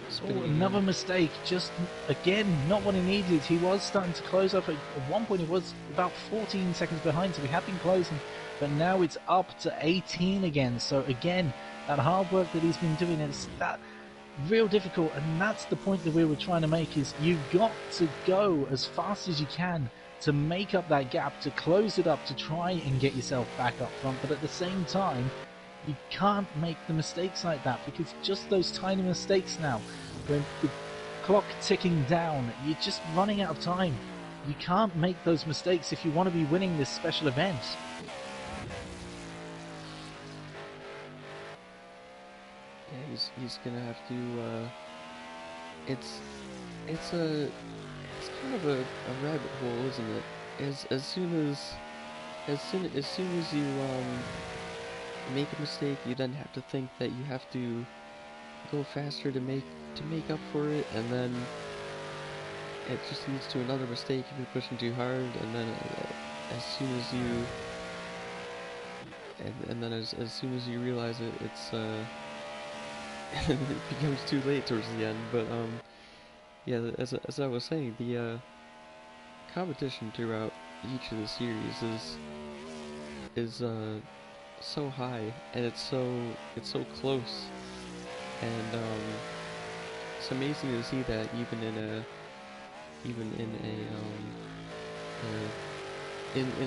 Oh, spinning another again. mistake. Just again, not what he needed. He was starting to close up. At one point, he was about 14 seconds behind, so we had been closing. But now it's up to 18 again. So again, that hard work that he's been doing is that real difficult, and that's the point that we were trying to make. Is you've got to go as fast as you can to make up that gap, to close it up, to try and get yourself back up front. But at the same time, you can't make the mistakes like that, because just those tiny mistakes now, when the clock ticking down, you're just running out of time. You can't make those mistakes if you want to be winning this special event. Yeah, he's gonna have to. It's it's a it's kind of a rabbit hole, isn't it? As soon as you make a mistake, you then have to think that you have to go faster to make up for it, and then it just leads to another mistake if you're pushing too hard, and then as soon as you and then as soon as you realize it, it's it becomes too late towards the end. But yeah, as I was saying, the competition throughout each of the series is so high, and it's so close, and it's amazing to see that even in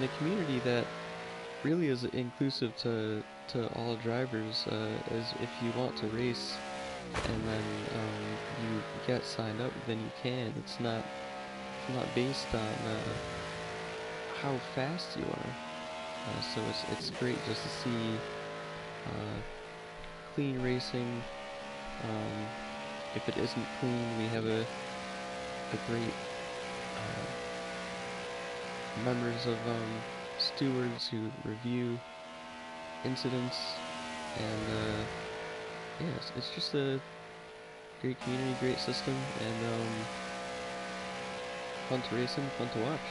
a community that really is inclusive to all drivers. As if you want to race and then you get signed up, then you can. It's not based on how fast you are. So it's great just to see clean racing. If it isn't clean, we have a great members of stewards who review incidents, and yeah, it's just a great community, great system, and fun to race in, fun to watch.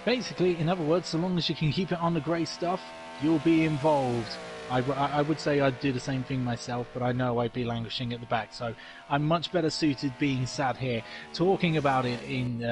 Basically, in other words, so long as you can keep it on the grey stuff, you'll be involved. I would say I'd do the same thing myself, but I know I'd be languishing at the back, so I'm much better suited being sat here talking about it in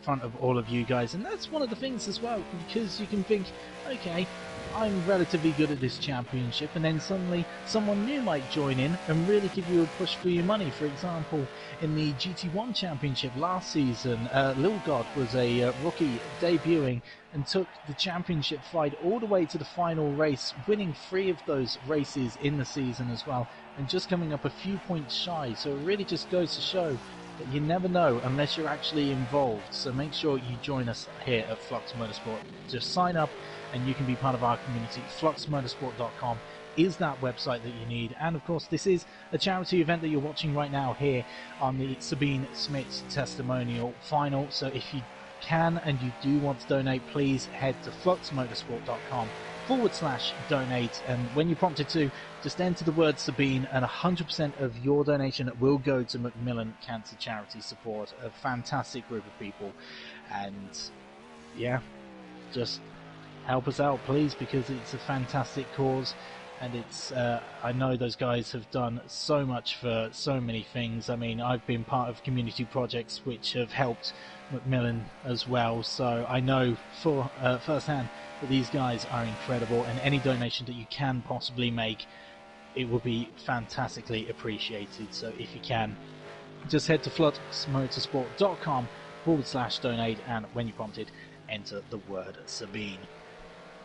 front of all of you guys. And that's one of the things as well, because you can think, okay, I'm relatively good at this championship, and then suddenly someone new might join in and really give you a push for your money. For example, in the GT1 championship last season, Lil God was a rookie debuting and took the championship fight all the way to the final race, winning 3 of those races in the season as well, and just coming up a few points shy. So it really just goes to show that you never know unless you're actually involved. So make sure you join us here at Flux Motorsport. Just sign up and you can be part of our community. FluxMotorsport.com is that website that you need. And of course, this is a charity event that you're watching right now here on the Sabine Schmitz Testimonial final. So if you can and you do want to donate, please head to FluxMotorsport.com/donate, and when you're prompted to, just enter the word Sabine, and 100% of your donation will go to Macmillan Cancer Charity Support, a fantastic group of people. And yeah, just help us out, please, because it's a fantastic cause, and it's I know those guys have done so much for so many things. I mean, I've been part of community projects which have helped Macmillan as well, so I know for firsthand that these guys are incredible, and any donation that you can possibly make, it will be fantastically appreciated. So if you can, just head to FluxMotorsport.com/donate, and when you're prompted, enter the word Sabine.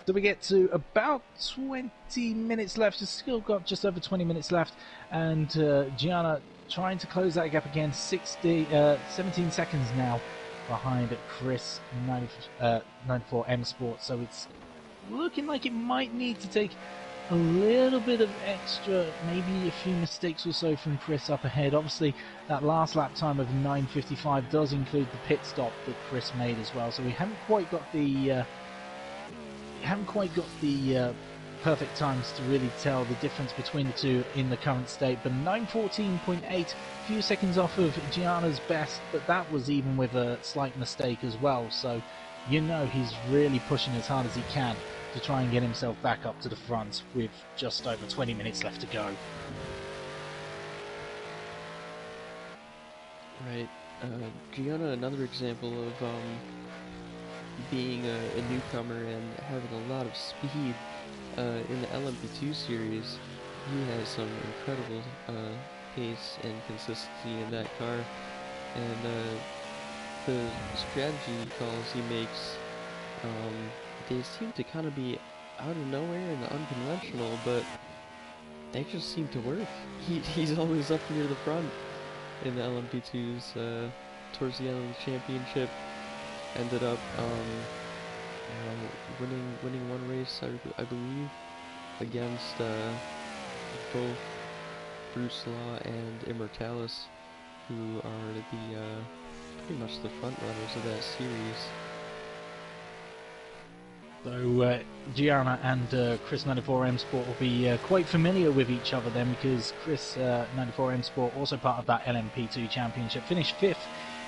So we get to about 20 minutes left. We've still got just over 20 minutes left, and Gr.A trying to close that gap again. 17 seconds now behind Chris 94 M Sport. So it's looking like it might need to take a little bit of extra, maybe a few mistakes or so from Chris up ahead. Obviously, that last lap time of 9:55 does include the pit stop that Chris made as well. So we haven't quite got the perfect times to really tell the difference between the two in the current state. But 9:14.8, a few seconds off of Gr.A's best, but that was even with a slight mistake as well. So you know he's really pushing as hard as he can to try and get himself back up to the front with just over 20 minutes left to go. Right. Gr.A, another example of being a newcomer and having a lot of speed in the LMP2 series. He has some incredible pace and consistency in that car, and the strategy calls he makes, they seem to kind of be out of nowhere and unconventional, but they just seem to work. He's always up near the front in the LMP2s. Towards the end of the championship, ended up winning one race, I believe, against both Bruce Law and Immortalis, who are pretty much the front runners of that series. So Gr.A and Chris 94 M Sport will be quite familiar with each other then, because Chris 94 M Sport, also part of that LMP2 championship, finished 5th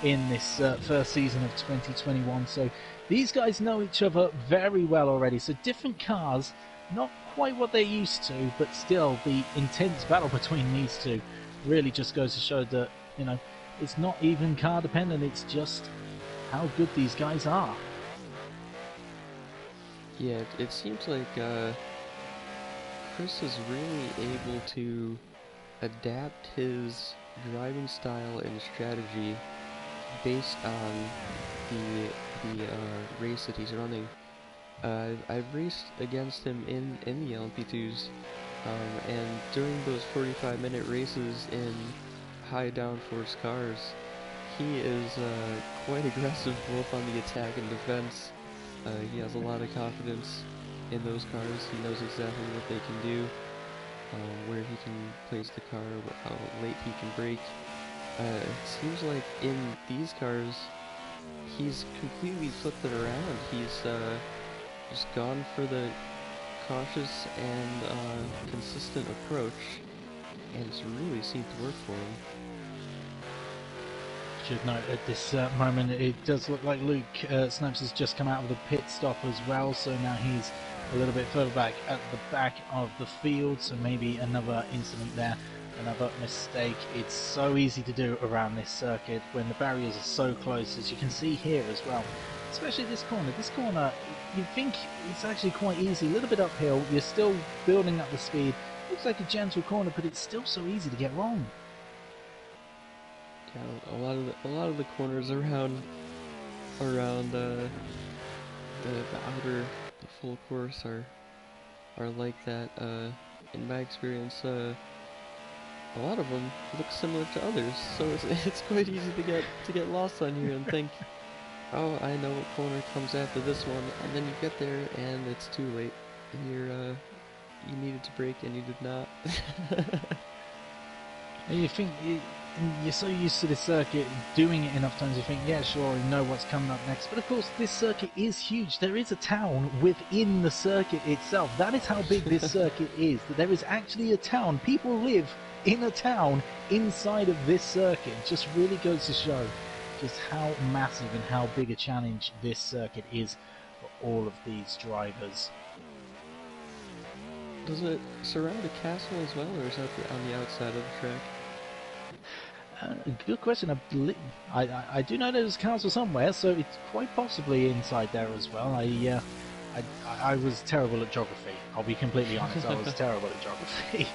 in this first season of 2021. So these guys know each other very well already. So different cars, not quite what they're used to, but still the intense battle between these two really just goes to show that, you know, it's not even car dependent, it's just how good these guys are. Yeah, it seems like Chris is really able to adapt his driving style and strategy based on the race that he's running. I've raced against him in the LMP2s, and during those 45-minute races in high downforce cars, he is quite aggressive both on the attack and defense. He has a lot of confidence in those cars. He knows exactly what they can do, where he can place the car, how late he can brake. It seems like in these cars, he's completely flipped it around. He's just gone for the cautious and consistent approach, and it's really seemed to work for him. Should note at this moment it does look like Luke Snipes has just come out of the pit stop as well, so now he's a little bit further back at the back of the field, so maybe another incident there, another mistake. It's so easy to do around this circuit when the barriers are so close, as you can see here as well, especially this corner. This corner, you'd think it's actually quite easy, a little bit uphill, you're still building up the speed, looks like a gentle corner, but it's still so easy to get wrong. Yeah, a lot of the corners around the outer, the full course are like that. In my experience, a lot of them look similar to others, so it's quite easy to get lost on here and think, oh, I know what corner comes after this one, and then you get there and it's too late, and you needed to brake and you did not. And you think you're so used to this circuit, doing it enough times, you think, yeah, sure, I know what's coming up next. But of course, this circuit is huge. There is a town within the circuit itself. That is how big this circuit is. That there is actually a town. People live in a town inside of this circuit. It just really goes to show just how massive and how big a challenge this circuit is for all of these drivers. Does it surround a castle as well, or is that on the outside of the track? Good question. I do know there's a castle somewhere, so it's quite possibly inside there as well. I was terrible at geography. I'll be completely honest. I was terrible at geography,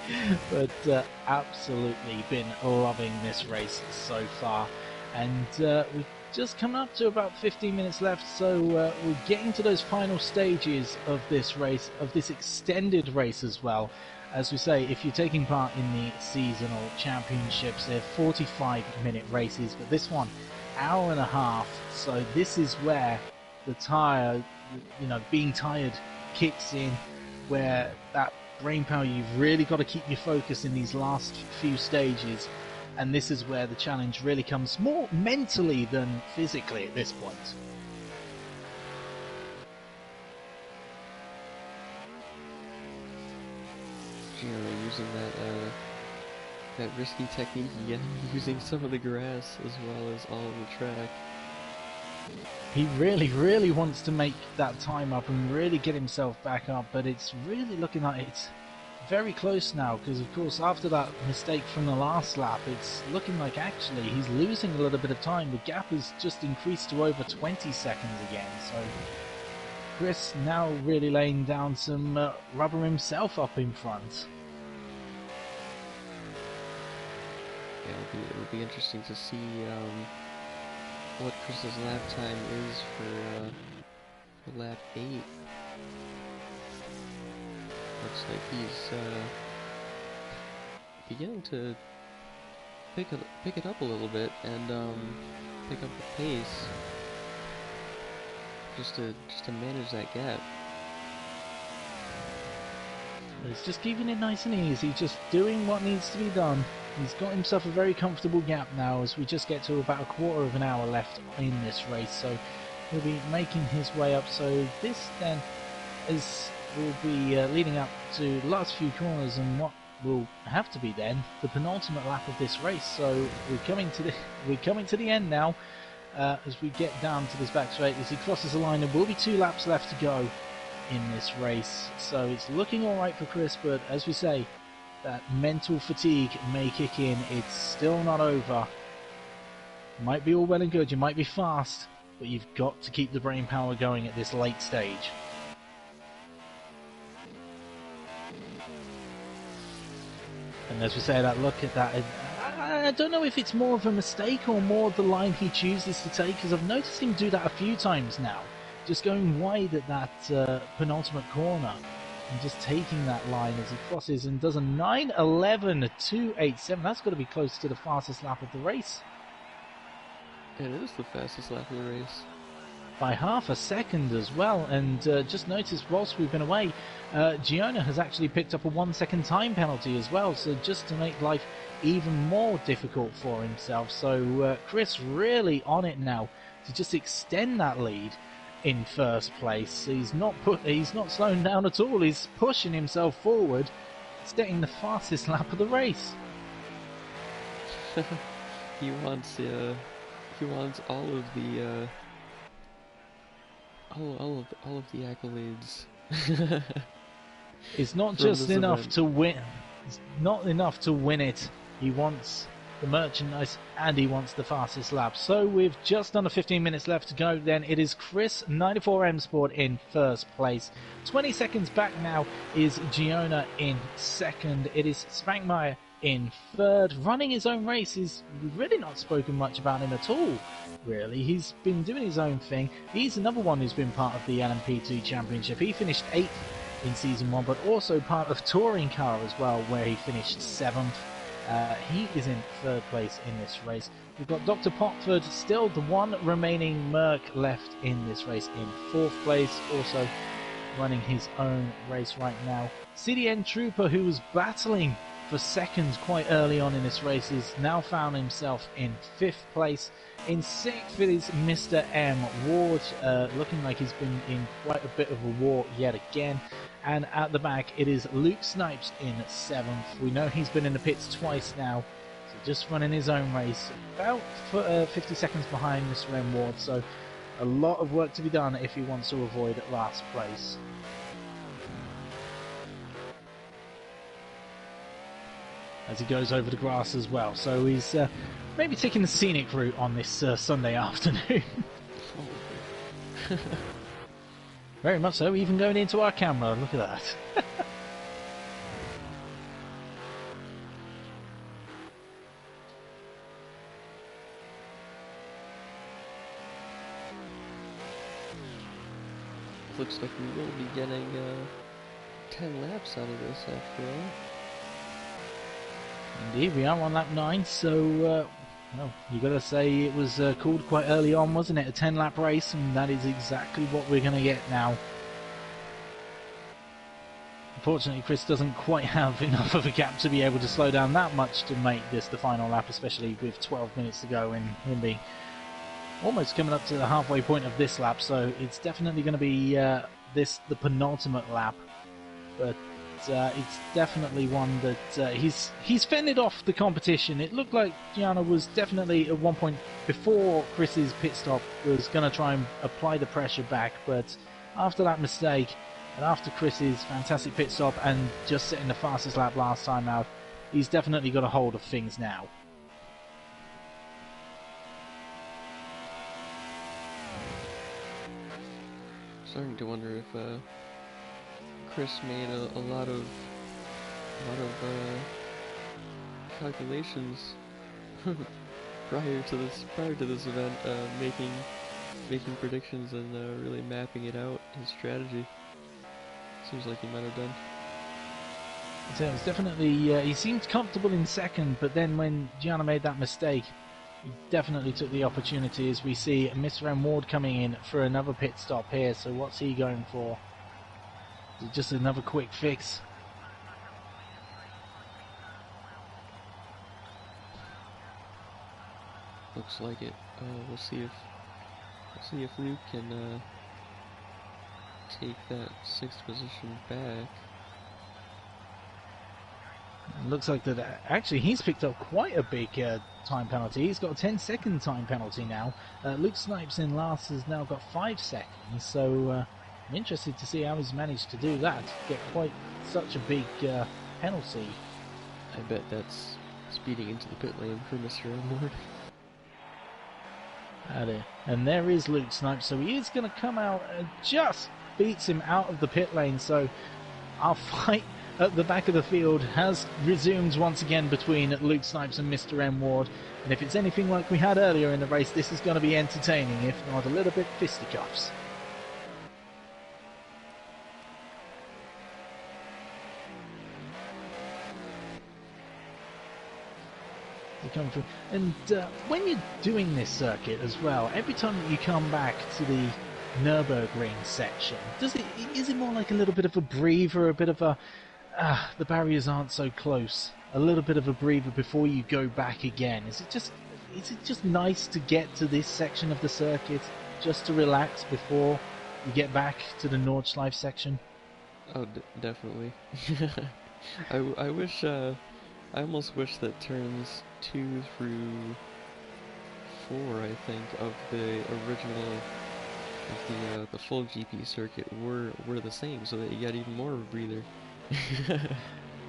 but absolutely been loving this race so far. And we've just coming up to about 15 minutes left, so we're getting to those final stages of this race, of this extended race as well. As we say, if you're taking part in the seasonal championships, they're 45-minute races, but this one, hour and a half. So this is where the tire, being tired kicks in, where that brain power, you've really got to keep your focus in these last few stages. And this is where the challenge really comes more mentally than physically at this point. Using that risky technique again, using some of the grass as well as all of the track. He really wants to make that time up and really get himself back up, but it's really looking like it's very close now, because of course after that mistake from the last lap, it's looking like actually he's losing a little bit of time. The gap has just increased to over 20 seconds again, so Chris now really laying down some rubber himself up in front. Yeah, it'll be interesting to see what Chris's lap time is for lap 8. Looks like he's beginning to pick it up a little bit and pick up the pace just to manage that gap. He's just keeping it nice and easy, just doing what needs to be done. He's got himself a very comfortable gap now as we just get to about a quarter of an hour left in this race, so he'll be making his way up. So this then will be leading up to the last few corners and what will have to be then the penultimate lap of this race. So we're coming to the end now as we get down to this back straight. As he crosses the line, there will be 2 laps left to go in this race, so it's looking alright for Chris, but as we say, that mental fatigue may kick in. It's still not over. Might be all well and good, you might be fast, but you've got to keep the brain power going at this late stage. And as we say that, look at that, I don't know if it's more of a mistake or more the line he chooses to take, because I've noticed him do that a few times now, just going wide at that penultimate corner and just taking that line as he crosses and does a 9:11.287. That's got to be close to the fastest lap of the race. It is the fastest lap of the race. By half a second as well, and just noticed whilst we've been away, Gr.A has actually picked up a 1 second time penalty as well, so just to make life even more difficult for himself. So Chris really on it now to just extend that lead in first place. He's not slowing down at all. He's pushing himself forward. It's getting the fastest lap of the race. He wants all of the all of the accolades. It's not just enough to win. It's not enough to win it. He wants the merchandise and he wants the fastest lap. So with just under 15 minutes left to go, then it is Chris 94M Sport in first place. 20 seconds back now is Gr.A in second. It is Spankmeyer in third, running his own race. We've really not spoken much about him at all, really. He's been doing his own thing. He's another one who's been part of the LMP2 Championship. He finished 8th in Season 1, but also part of Touring Car as well, where he finished 7th. He is in third place in this race. We've got Dr. Popford, still the one remaining Merc left in this race, in fourth place, also running his own race right now. CDN Trooper, who was battling for seconds quite early on in this race, has now found himself in fifth place. In sixth it is Mr. M. Ward, looking like he's been in quite a bit of a war yet again. And at the back it is Luke Snipes in seventh. We know he's been in the pits twice now, so just running his own race, about 50 seconds behind Mr. M. Ward, so a lot of work to be done if he wants to avoid last place. As he goes over the grass as well, so he's maybe taking the scenic route on this Sunday afternoon. Very much so, even going into our camera, look at that. looks like we will be getting 10 laps out of this after all. Indeed, we are on lap 9, so well, you got to say it was called quite early on, wasn't it? A 10-lap race, and that is exactly what we're going to get now. Unfortunately, Chris doesn't quite have enough of a gap to be able to slow down that much to make this the final lap, especially with 12 minutes to go and him being almost coming up to the halfway point of this lap, so it's definitely going to be the penultimate lap. But it's definitely one that he's fended off the competition. It looked like Gr.A was definitely at one point before Chris's pit stop was going to try and apply the pressure back, but after that mistake and after Chris's fantastic pit stop and just setting the fastest lap last time out, he's definitely got a hold of things now. Starting to wonder if Chris made a lot of calculations prior to this event, making predictions and really mapping it out, his strategy. Seems like he might have done. So it was definitely he seemed comfortable in second, but then when Gr.A made that mistake, he definitely took the opportunity, as we see Mr. M. Ward coming in for another pit stop here. So what's he going for? Is it just another quick fix? Looks like it. We'll see if Luke can take that 6th position back. It looks like that actually he's picked up quite a big time penalty. He's got a 10-second time penalty now. Luke Snipes in last has now got 5 seconds, so I'm interested to see how he's managed to do that, get quite such a big penalty. I bet that's speeding into the pit lane for Mr. Ward. And there is Luke Snipes, so he is going to come out and just beats him out of the pit lane. So our fight at the back of the field has resumed once again between Luke Snipes and Mr. M. Ward. And if it's anything like we had earlier in the race, this is going to be entertaining, if not a little bit fisticuffs. Come through. And when you're doing this circuit as well, every time that you come back to the Nürburgring section, is it more like a little bit of a breather, a bit of a the barriers aren't so close, a little bit of a breather before you go back again? Is it just nice to get to this section of the circuit just to relax before you get back to the Nordschleife section? Oh, definitely. I wish I almost wish that turns 2 through 4, I think, of the original, of the full GP circuit were the same, so that you got even more of a breather.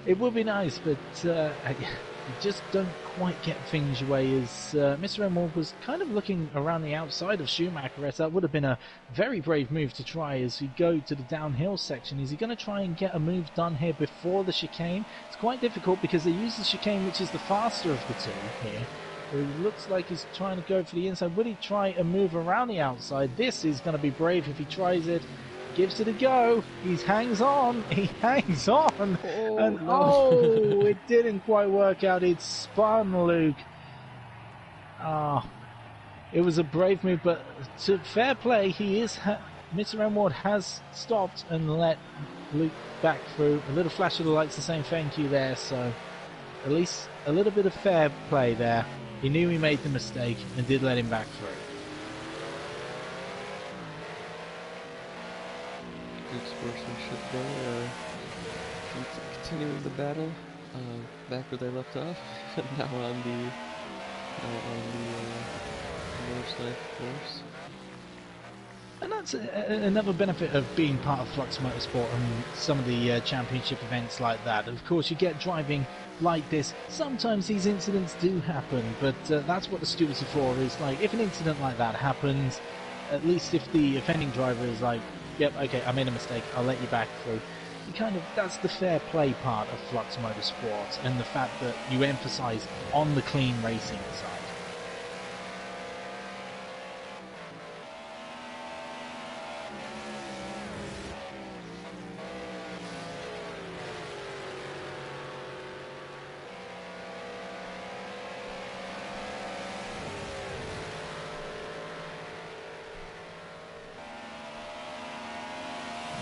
It would be nice, but you just don't quite get things your way, as Mr. M. Ward was kind of looking around the outside of Schumacher. That would have been a very brave move to try as we go to the downhill section. Is he going to try and get a move done here before the chicane? It's quite difficult because they use the chicane, which is the faster of the two here. It looks like he's trying to go for the inside. Will he try a move around the outside? This is going to be brave if he tries it. Gives it a go. He hangs on. He hangs on. Oh, and no. it didn't quite work out. It spun Luke. It was a brave move, but to fair play, Mr. M. Ward has stopped and let Luke back through. A little flash of the lights, the same thank you there. So at least a little bit of fair play there. He knew he made the mistake and did let him back through. Good sportsmanship there. Continuing the battle back where they left off. now on the Nordschleife course. And that's another benefit of being part of Flux Motorsport and some of the championship events like that. Of course, you get driving like this. Sometimes these incidents do happen, but that's what the stewards are for. Is like, if an incident like that happens, at least if the offending driver is like, yep, okay, I made a mistake, I'll let you back through. That's the fair play part of Flux Motorsport, and the fact that you emphasize on the clean racing side.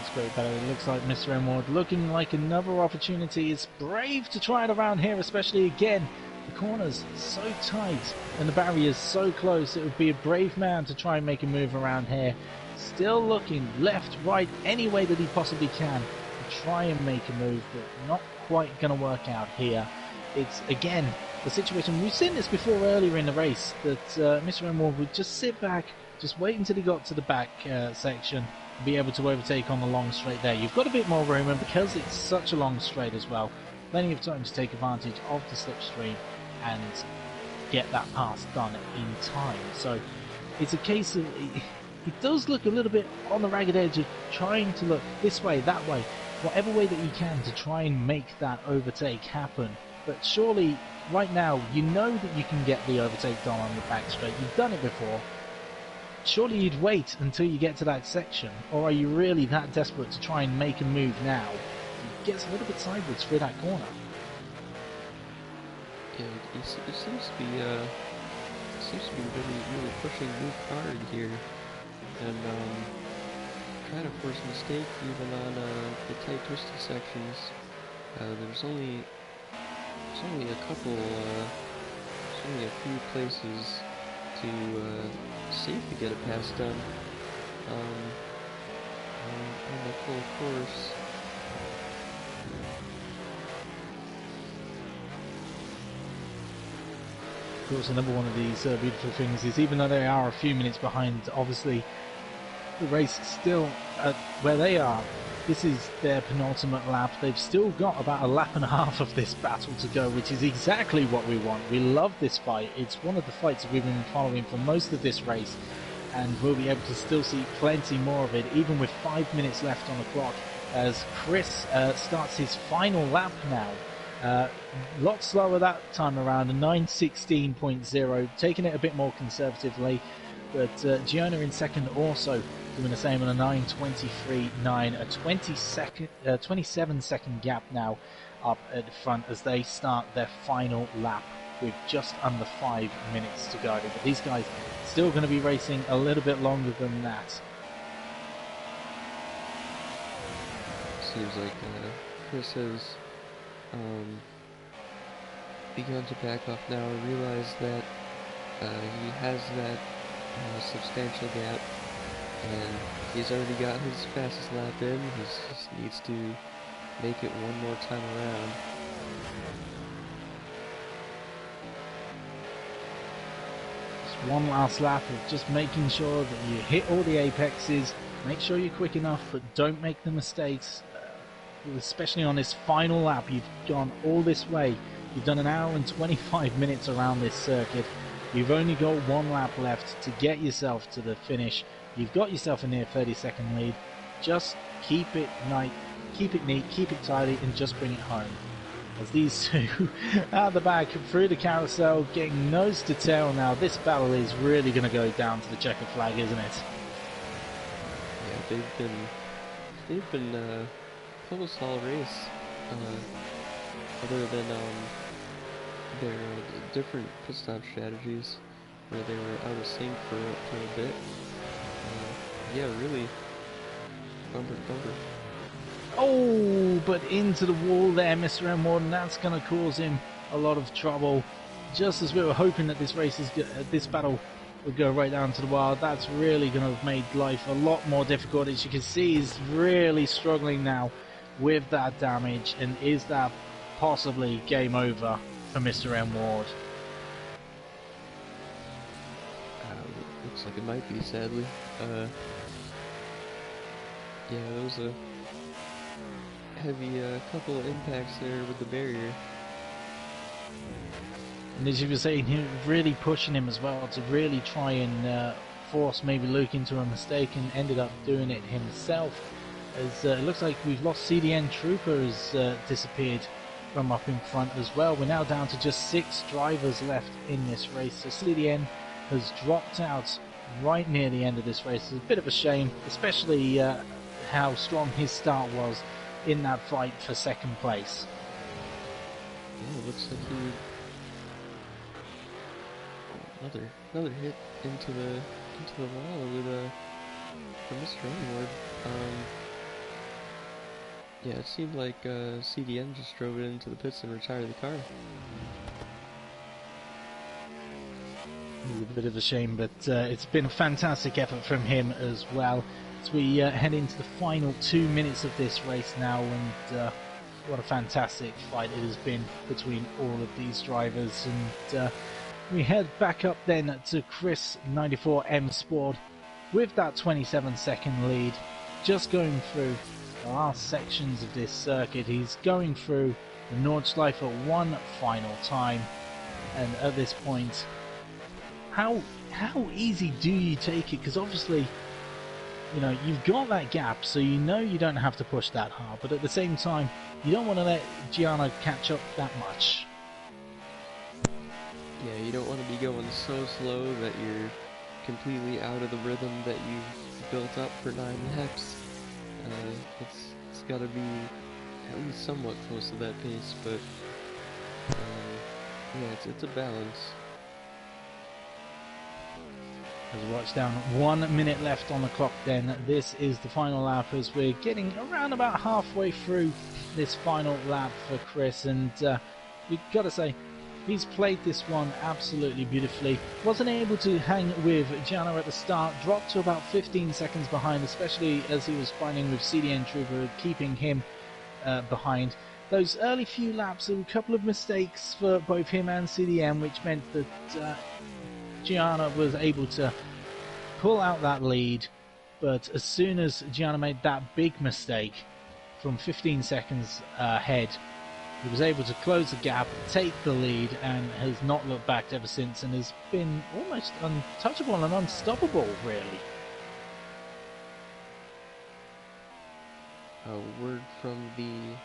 That's great battle. It looks like Mr. Emerald looking like another opportunity. It's brave to try it around here, especially again. The corner's so tight and the barrier's so close. It would be a brave man to try and make a move around here. Still looking left, right, any way that he possibly can to try and make a move, but not quite going to work out here. It's, again, the situation. We've seen this before earlier in the race, that Mr. Emerald would just sit back, just wait until he got to the back section, and be able to overtake on the long straight there. You've got a bit more room, and because it's such a long straight as well, plenty of time to take advantage of the slipstream and get that pass done in time. So it's a case of, it does look a little bit on the ragged edge of trying to look this way, that way, whatever way that you can to try and make that overtake happen. But surely, right now, you know that you can get the overtake done on the back straight. You've done it before. Surely you'd wait until you get to that section, or are you really that desperate to try and make a move now? It gets a little bit sideways through that corner. Yeah, it seems to be really pushing Luke hard here, and trying to force a mistake even on the tight twisted sections. There's only a few places to safely get a pass done on the full course. Of course, another one of these beautiful things is, even though they are a few minutes behind, obviously the race still at where they are. This is their penultimate lap. They've still got about a lap and a half of this battle to go, which is exactly what we want. We love this fight. It's one of the fights that we've been following for most of this race, and we'll be able to still see plenty more of it, even with 5 minutes left on the clock, as Chris starts his final lap now. A lot slower that time around, a 9:16.0, taking it a bit more conservatively, but Giona in second also doing the same on a 9:23.9, a 27 second gap now up at the front as they start their final lap with just under 5 minutes to go. But these guys still going to be racing a little bit longer than that. Seems like Chris has begun to back off now and realize that he has that substantial gap, and he's already got his fastest lap in. He just needs to make it one more time around. Just one last lap of just making sure that you hit all the apexes, make sure you're quick enough, but don't make the mistakes. Especially on this final lap, you've gone all this way. You've done an hour and 25 minutes around this circuit. You've only got one lap left to get yourself to the finish. You've got yourself a near 30-second lead. Just keep it neat, keep it tidy, and just bring it home. As these two out the back through the carousel, getting nose to tail now. This battle is really going to go down to the checkered flag, isn't it? Yeah, they've been almost all race, other than their different pit stop strategies, where they were out of sync for a bit. Yeah, really bumper to bumper. Oh, but into the wall there, Mr. Emerald, and that's going to cause him a lot of trouble. Just as we were hoping that this battle would go right down to the wire, that's really going to have made life a lot more difficult. As you can see, he's really struggling now with that damage, and is that possibly game over for Mr. Emerald? Looks like it might be, sadly. Yeah, there was a heavy couple of impacts there with the barrier. And as you were saying, he was really pushing him as well to really try and force maybe Luke into a mistake, and ended up doing it himself. As it looks like we've lost CDN Trooper, has disappeared from up in front as well. We're now down to just 6 drivers left in this race. So CDN has dropped out right near the end of this race. It's a bit of a shame, especially how strong his start was in that fight for second place. Yeah, it looks like another hit into the wall with from Mr. Emerald. Yeah, it seemed like CDN just drove it into the pits and retired the car. A bit of a shame, but it's been a fantastic effort from him as well. As we head into the final 2 minutes of this race now, and what a fantastic fight it has been between all of these drivers. And we head back up then to Chris 94M Sport with that 27-second lead, just going through the last sections of this circuit. He's going through the Nordschleife one final time, and at this point, how easy do you take it? Because obviously, you know, you've got that gap, so you know you don't have to push that hard, but at the same time, you don't want to let Gr.A catch up that much. Yeah, you don't want to be going so slow that you're completely out of the rhythm that you've built up for 9 laps. It's got to be at least somewhat close to that pace, but yeah, it's a balance. As we watch down, 1 minute left on the clock then. This is the final lap as we're getting around about halfway through this final lap for Chris, and we've got to say, he's played this one absolutely beautifully. Wasn't able to hang with Gr.A at the start, dropped to about 15 seconds behind, especially as he was fighting with CDN Trooper, keeping him behind. Those early few laps, there were a couple of mistakes for both him and CDN, which meant that Gr.A was able to pull out that lead, but as soon as Gr.A made that big mistake from 15 seconds ahead, he was able to close the gap, take the lead, and has not looked back ever since, and has been almost untouchable and unstoppable, really. A word from the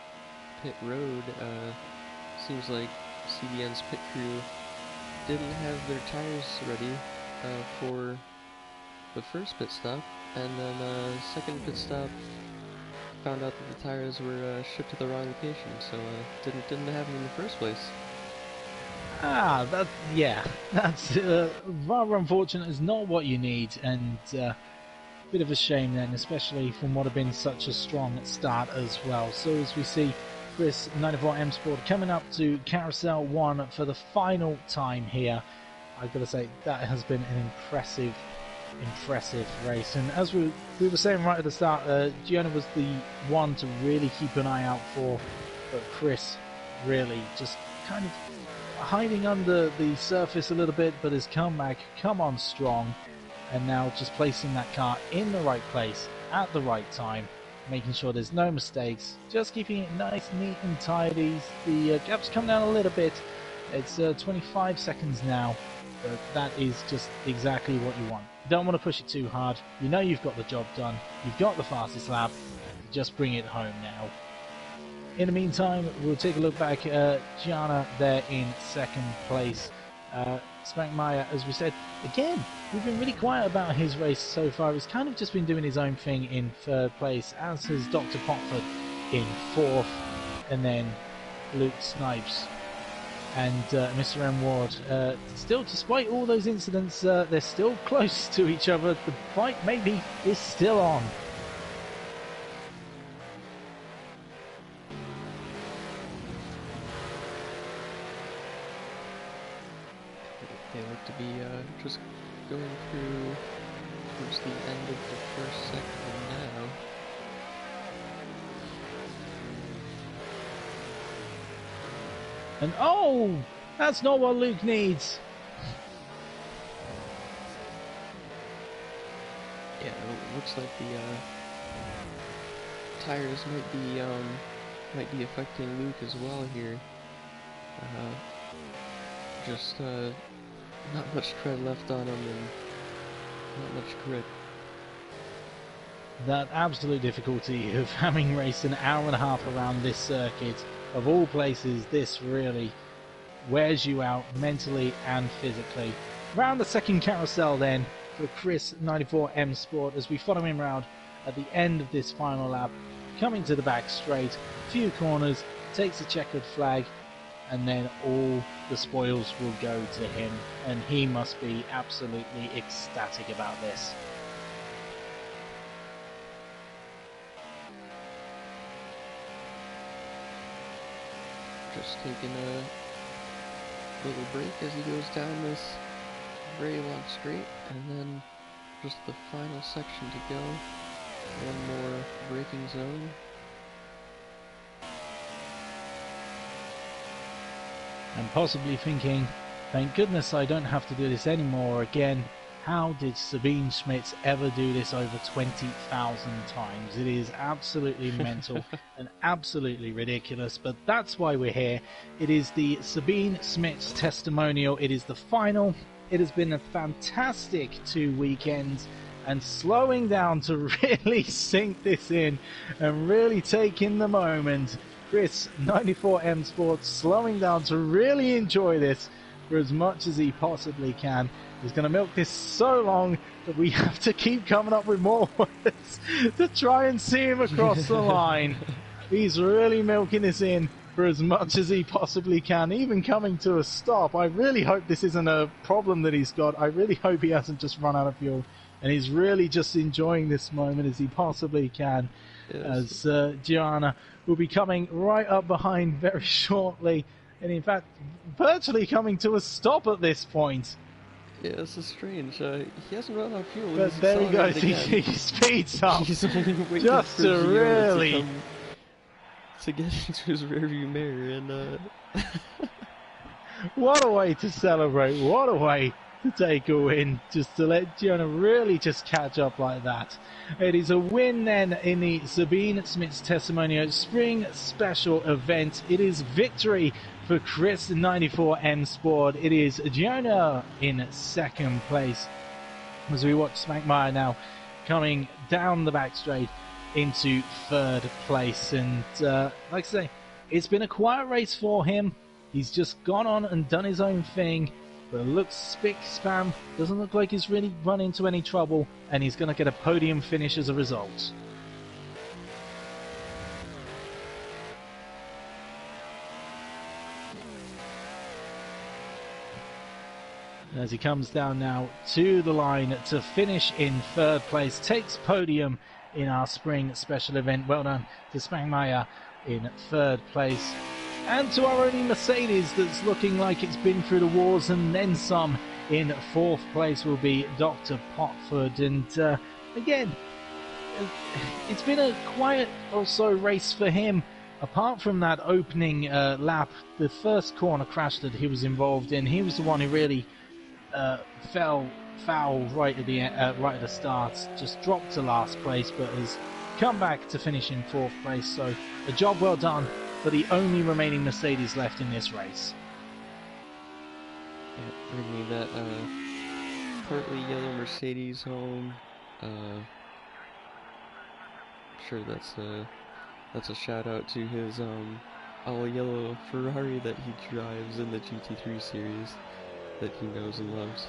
pit road, seems like CDN's pit crew didn't have their tires ready for the first pit stop, and then second pit stop found out that the tires were shipped to the wrong location, so didn't have them in the first place. That's rather unfortunate. It's not what you need, and bit of a shame then, especially from what had been such a strong start as well. So as we see Chris 94M Sport coming up to Carousel 1 for the final time here, I've got to say that has been an impressive race. And as we were saying right at the start, Gr.A was the one to really keep an eye out for, but Chris really just kind of hiding under the surface a little bit, but has come on strong, and now just placing that car in the right place at the right time, making sure there's no mistakes, just keeping it nice, neat and tidy. The gap's come down a little bit. It's 25 seconds now, but that is just exactly what you want. You don't want to push it too hard. You know you've got the job done. You've got the fastest lap. Just bring it home now. In the meantime, we'll take a look back at Gr.A there in second place. Spankmeyer, as we said, again, we've been really quiet about his race so far. He's kind of just been doing his own thing in third place, as has Dr. Potford in fourth, and then Luke Snipes and Mr. M. Ward. Still, despite all those incidents, they're still close to each other. The fight maybe is still on. They look to be just going through towards the end of the first sector now. And oh, that's not what Luke needs. Yeah, it looks like the tires might be affecting Luke as well here. Just not much tread left on him and not much grip. That absolute difficulty of having raced an hour and a half around this circuit, of all places, this really wears you out mentally and physically. Round the second carousel then for Chris 94M Sport as we follow him round at the end of this final lap, coming to the back straight, few corners, takes a checkered flag, and then all the spoils will go to him, and he must be absolutely ecstatic about this. Just taking a little break as he goes down this very long straight, and then just the final section to go. One more braking zone. And possibly thinking, thank goodness I don't have to do this anymore again. How did Sabine Schmitz ever do this over 20,000 times? It is absolutely mental and absolutely ridiculous, but that's why we're here. It is the Sabine Schmitz testimonial. It is the final. It has been a fantastic 2 weekends, and slowing down to really sink this in and really take in the moment. Chris, 94M Sports, slowing down to really enjoy this for as much as he possibly can. He's going to milk this so long that we have to keep coming up with more words to try and see him across the line. He's really milking this in for as much as he possibly can, even coming to a stop. I really hope this isn't a problem that he's got. I really hope he hasn't just run out of fuel and he's really just enjoying this moment as he possibly can. Yes. As Gr.A will be coming right up behind very shortly, and in fact virtually coming to a stop at this point. Yeah, this is strange. He hasn't run out of fuel. But there he goes. He speeds up. He's only waiting just for to really to get into his rearview mirror, and what a way to celebrate! What a way to take a win! Just to let Gr.A really just catch up like that. It is a win then in the Sabine Schmitz Testimonial Spring Special event. It is victory for Chris 94M Sport. It is Gr.A in second place as we watch Smackmeyer now coming down the back straight into third place. And like I say, it's been a quiet race for him. He's just gone on and done his own thing, but it looks spick-spam. Doesn't look like he's really run into any trouble, and he's going to get a podium finish as a result. As he comes down now to the line to finish in third place, takes podium in our spring special event. Well done to Smackmeyer in third place. And to our only Mercedes that's looking like it's been through the wars and then some. In fourth place will be Dr. Potford. And again, it's been a quiet also race for him. Apart from that opening lap, the first corner crash that he was involved in, he was the one who really fell foul right at the start. Just dropped to last place, but has come back to finish in fourth place. So a job well done for the only remaining Mercedes left in this race. Yeah, bringing that partly yellow Mercedes home. Sure, that's a shout out to his all yellow Ferrari that he drives in the GT3 series that he knows and loves.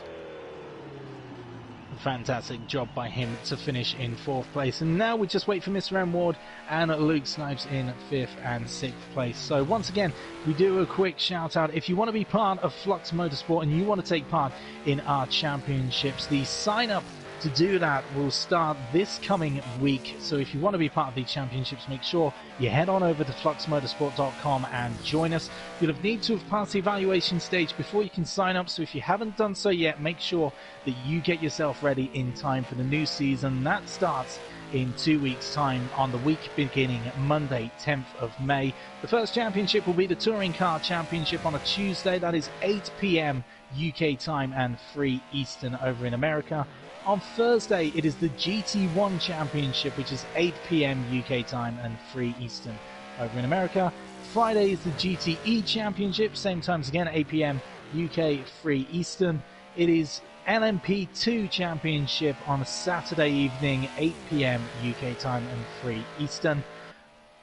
Fantastic job by him to finish in fourth place. And now we just wait for Mr. M. Ward and Luke Snipes in fifth and sixth place. So once again, we do a quick shout out. If you want to be part of Flux Motorsport and you want to take part in our championships, the sign up to do that will start this coming week. So if you want to be part of the championships, make sure you head on over to FluxMotorsport.com and join us. You'll need to have passed the evaluation stage before you can sign up. So if you haven't done so yet, make sure that you get yourself ready in time for the new season. That starts in 2 weeks' time on the week beginning Monday, 10th of May. The first championship will be the Touring Car Championship on a Tuesday. That is 8 p.m. UK time and 3 Eastern over in America. On Thursday, it is the GT1 Championship, which is 8 p.m. UK time and 3 Eastern over in America. Friday is the GTE Championship, same times again, 8 p.m. UK, 3 Eastern. It is LMP2 Championship on a Saturday evening, 8 p.m. UK time and 3 Eastern.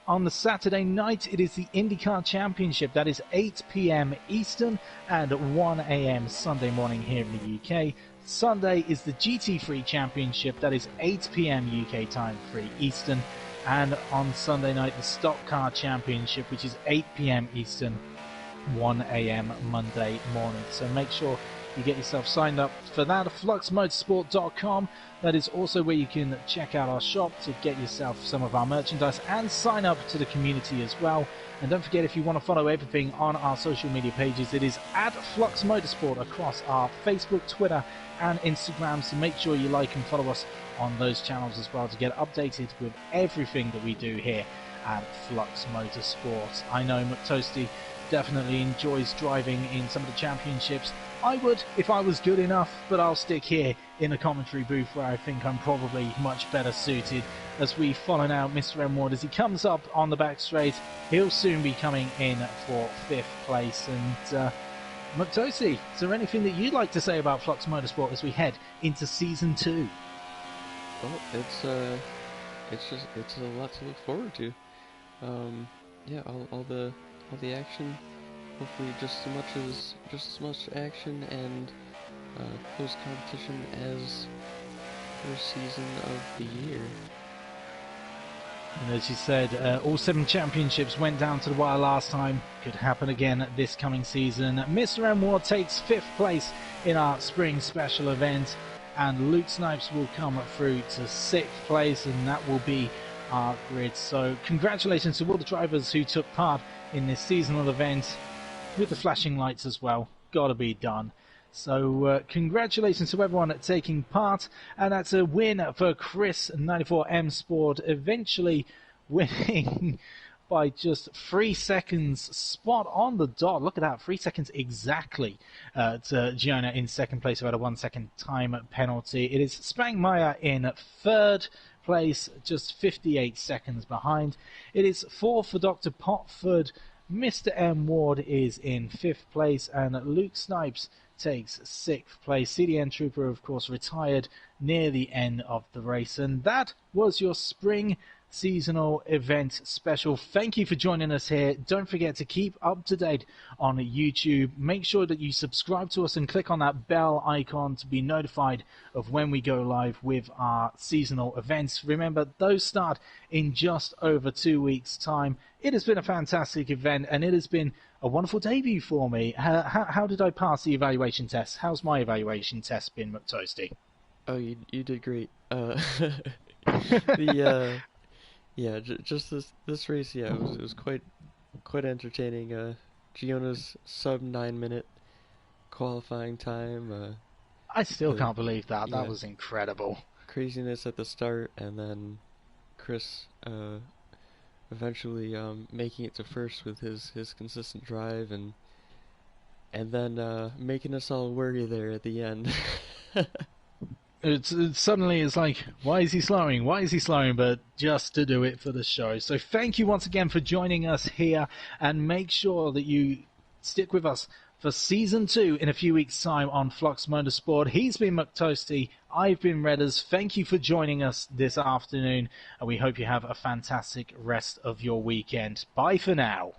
On the Saturday night, it is the IndyCar Championship. That is 8 p.m. Eastern and 1 a.m. Sunday morning here in the UK. Sunday is the GT3 Championship. That is 8 p.m. UK time, 3 Eastern. And on Sunday night, the Stock Car Championship, which is 8 p.m. Eastern, 1 a.m. Monday morning. So make sure you get yourself signed up for that. FluxMotorsport.com. That is also where you can check out our shop to get yourself some of our merchandise and sign up to the community as well. And don't forget, if you want to follow everything on our social media pages, it is at Flux Motorsport across our Facebook, Twitter, and Instagram. So make sure you like and follow us on those channels as well to get updated with everything that we do here at Flux Motorsport. I know McToasty definitely enjoys driving in some of the championships. I would if I was good enough, but I'll stick here in the commentary booth where I think I'm probably much better suited, as we follow now Mr. M. Ward as he comes up on the back straight. He'll soon be coming in for 5th place. And McToasty, is there anything that you'd like to say about Flux Motorsport as we head into Season 2? Well, it's a lot to look forward to. Yeah, all the action. Hopefully, just as much action and close competition as first season of the year. And as you said, all 7 championships went down to the wire last time. Could happen again this coming season. Mr. M. Ward takes 5th place in our spring special event, and Luke Snipes will come through to 6th place, and that will be our grid. So congratulations to all the drivers who took part in this seasonal event, with the flashing lights as well. Gotta be done. So congratulations to everyone taking part, and that's a win for Chris 94M Sport, eventually winning by just 3 seconds, spot on the dot. Look at that, 3 seconds exactly to Giona in 2nd place, who had a 1 second time penalty. It is Spangmeyer in 3rd place, just 58 seconds behind. It is 4th for Dr. Potford. Mr. M. Ward is in 5th place, and Luke Snipes takes 6th place. CDN Trooper, of course, retired near the end of the race. And that was your spring seasonal event special. Thank you for joining us here. Don't forget to keep up to date on YouTube. Make sure that you subscribe to us and click on that bell icon to be notified of when we go live with our seasonal events. Remember, those start in just over 2 weeks' time. It has been a fantastic event, and it has been a wonderful debut for me. How did I pass the evaluation test? How's my evaluation test been, McToasty? Oh, you did great. Yeah, just this race, yeah, it was quite entertaining. Giona's sub 9-minute qualifying time. I still can't believe that. That was incredible. Craziness at the start, and then Chris eventually making it to first with his consistent drive, and then making us all worry there at the end. It suddenly it's like, why is he slowing? Why is he slowing? But just to do it for the show. So thank you once again for joining us here, and make sure that you stick with us for Season 2 in a few weeks' time on Flux Motorsport. He's been McToasty. I've been Redders. Thank you for joining us this afternoon, and we hope you have a fantastic rest of your weekend. Bye for now.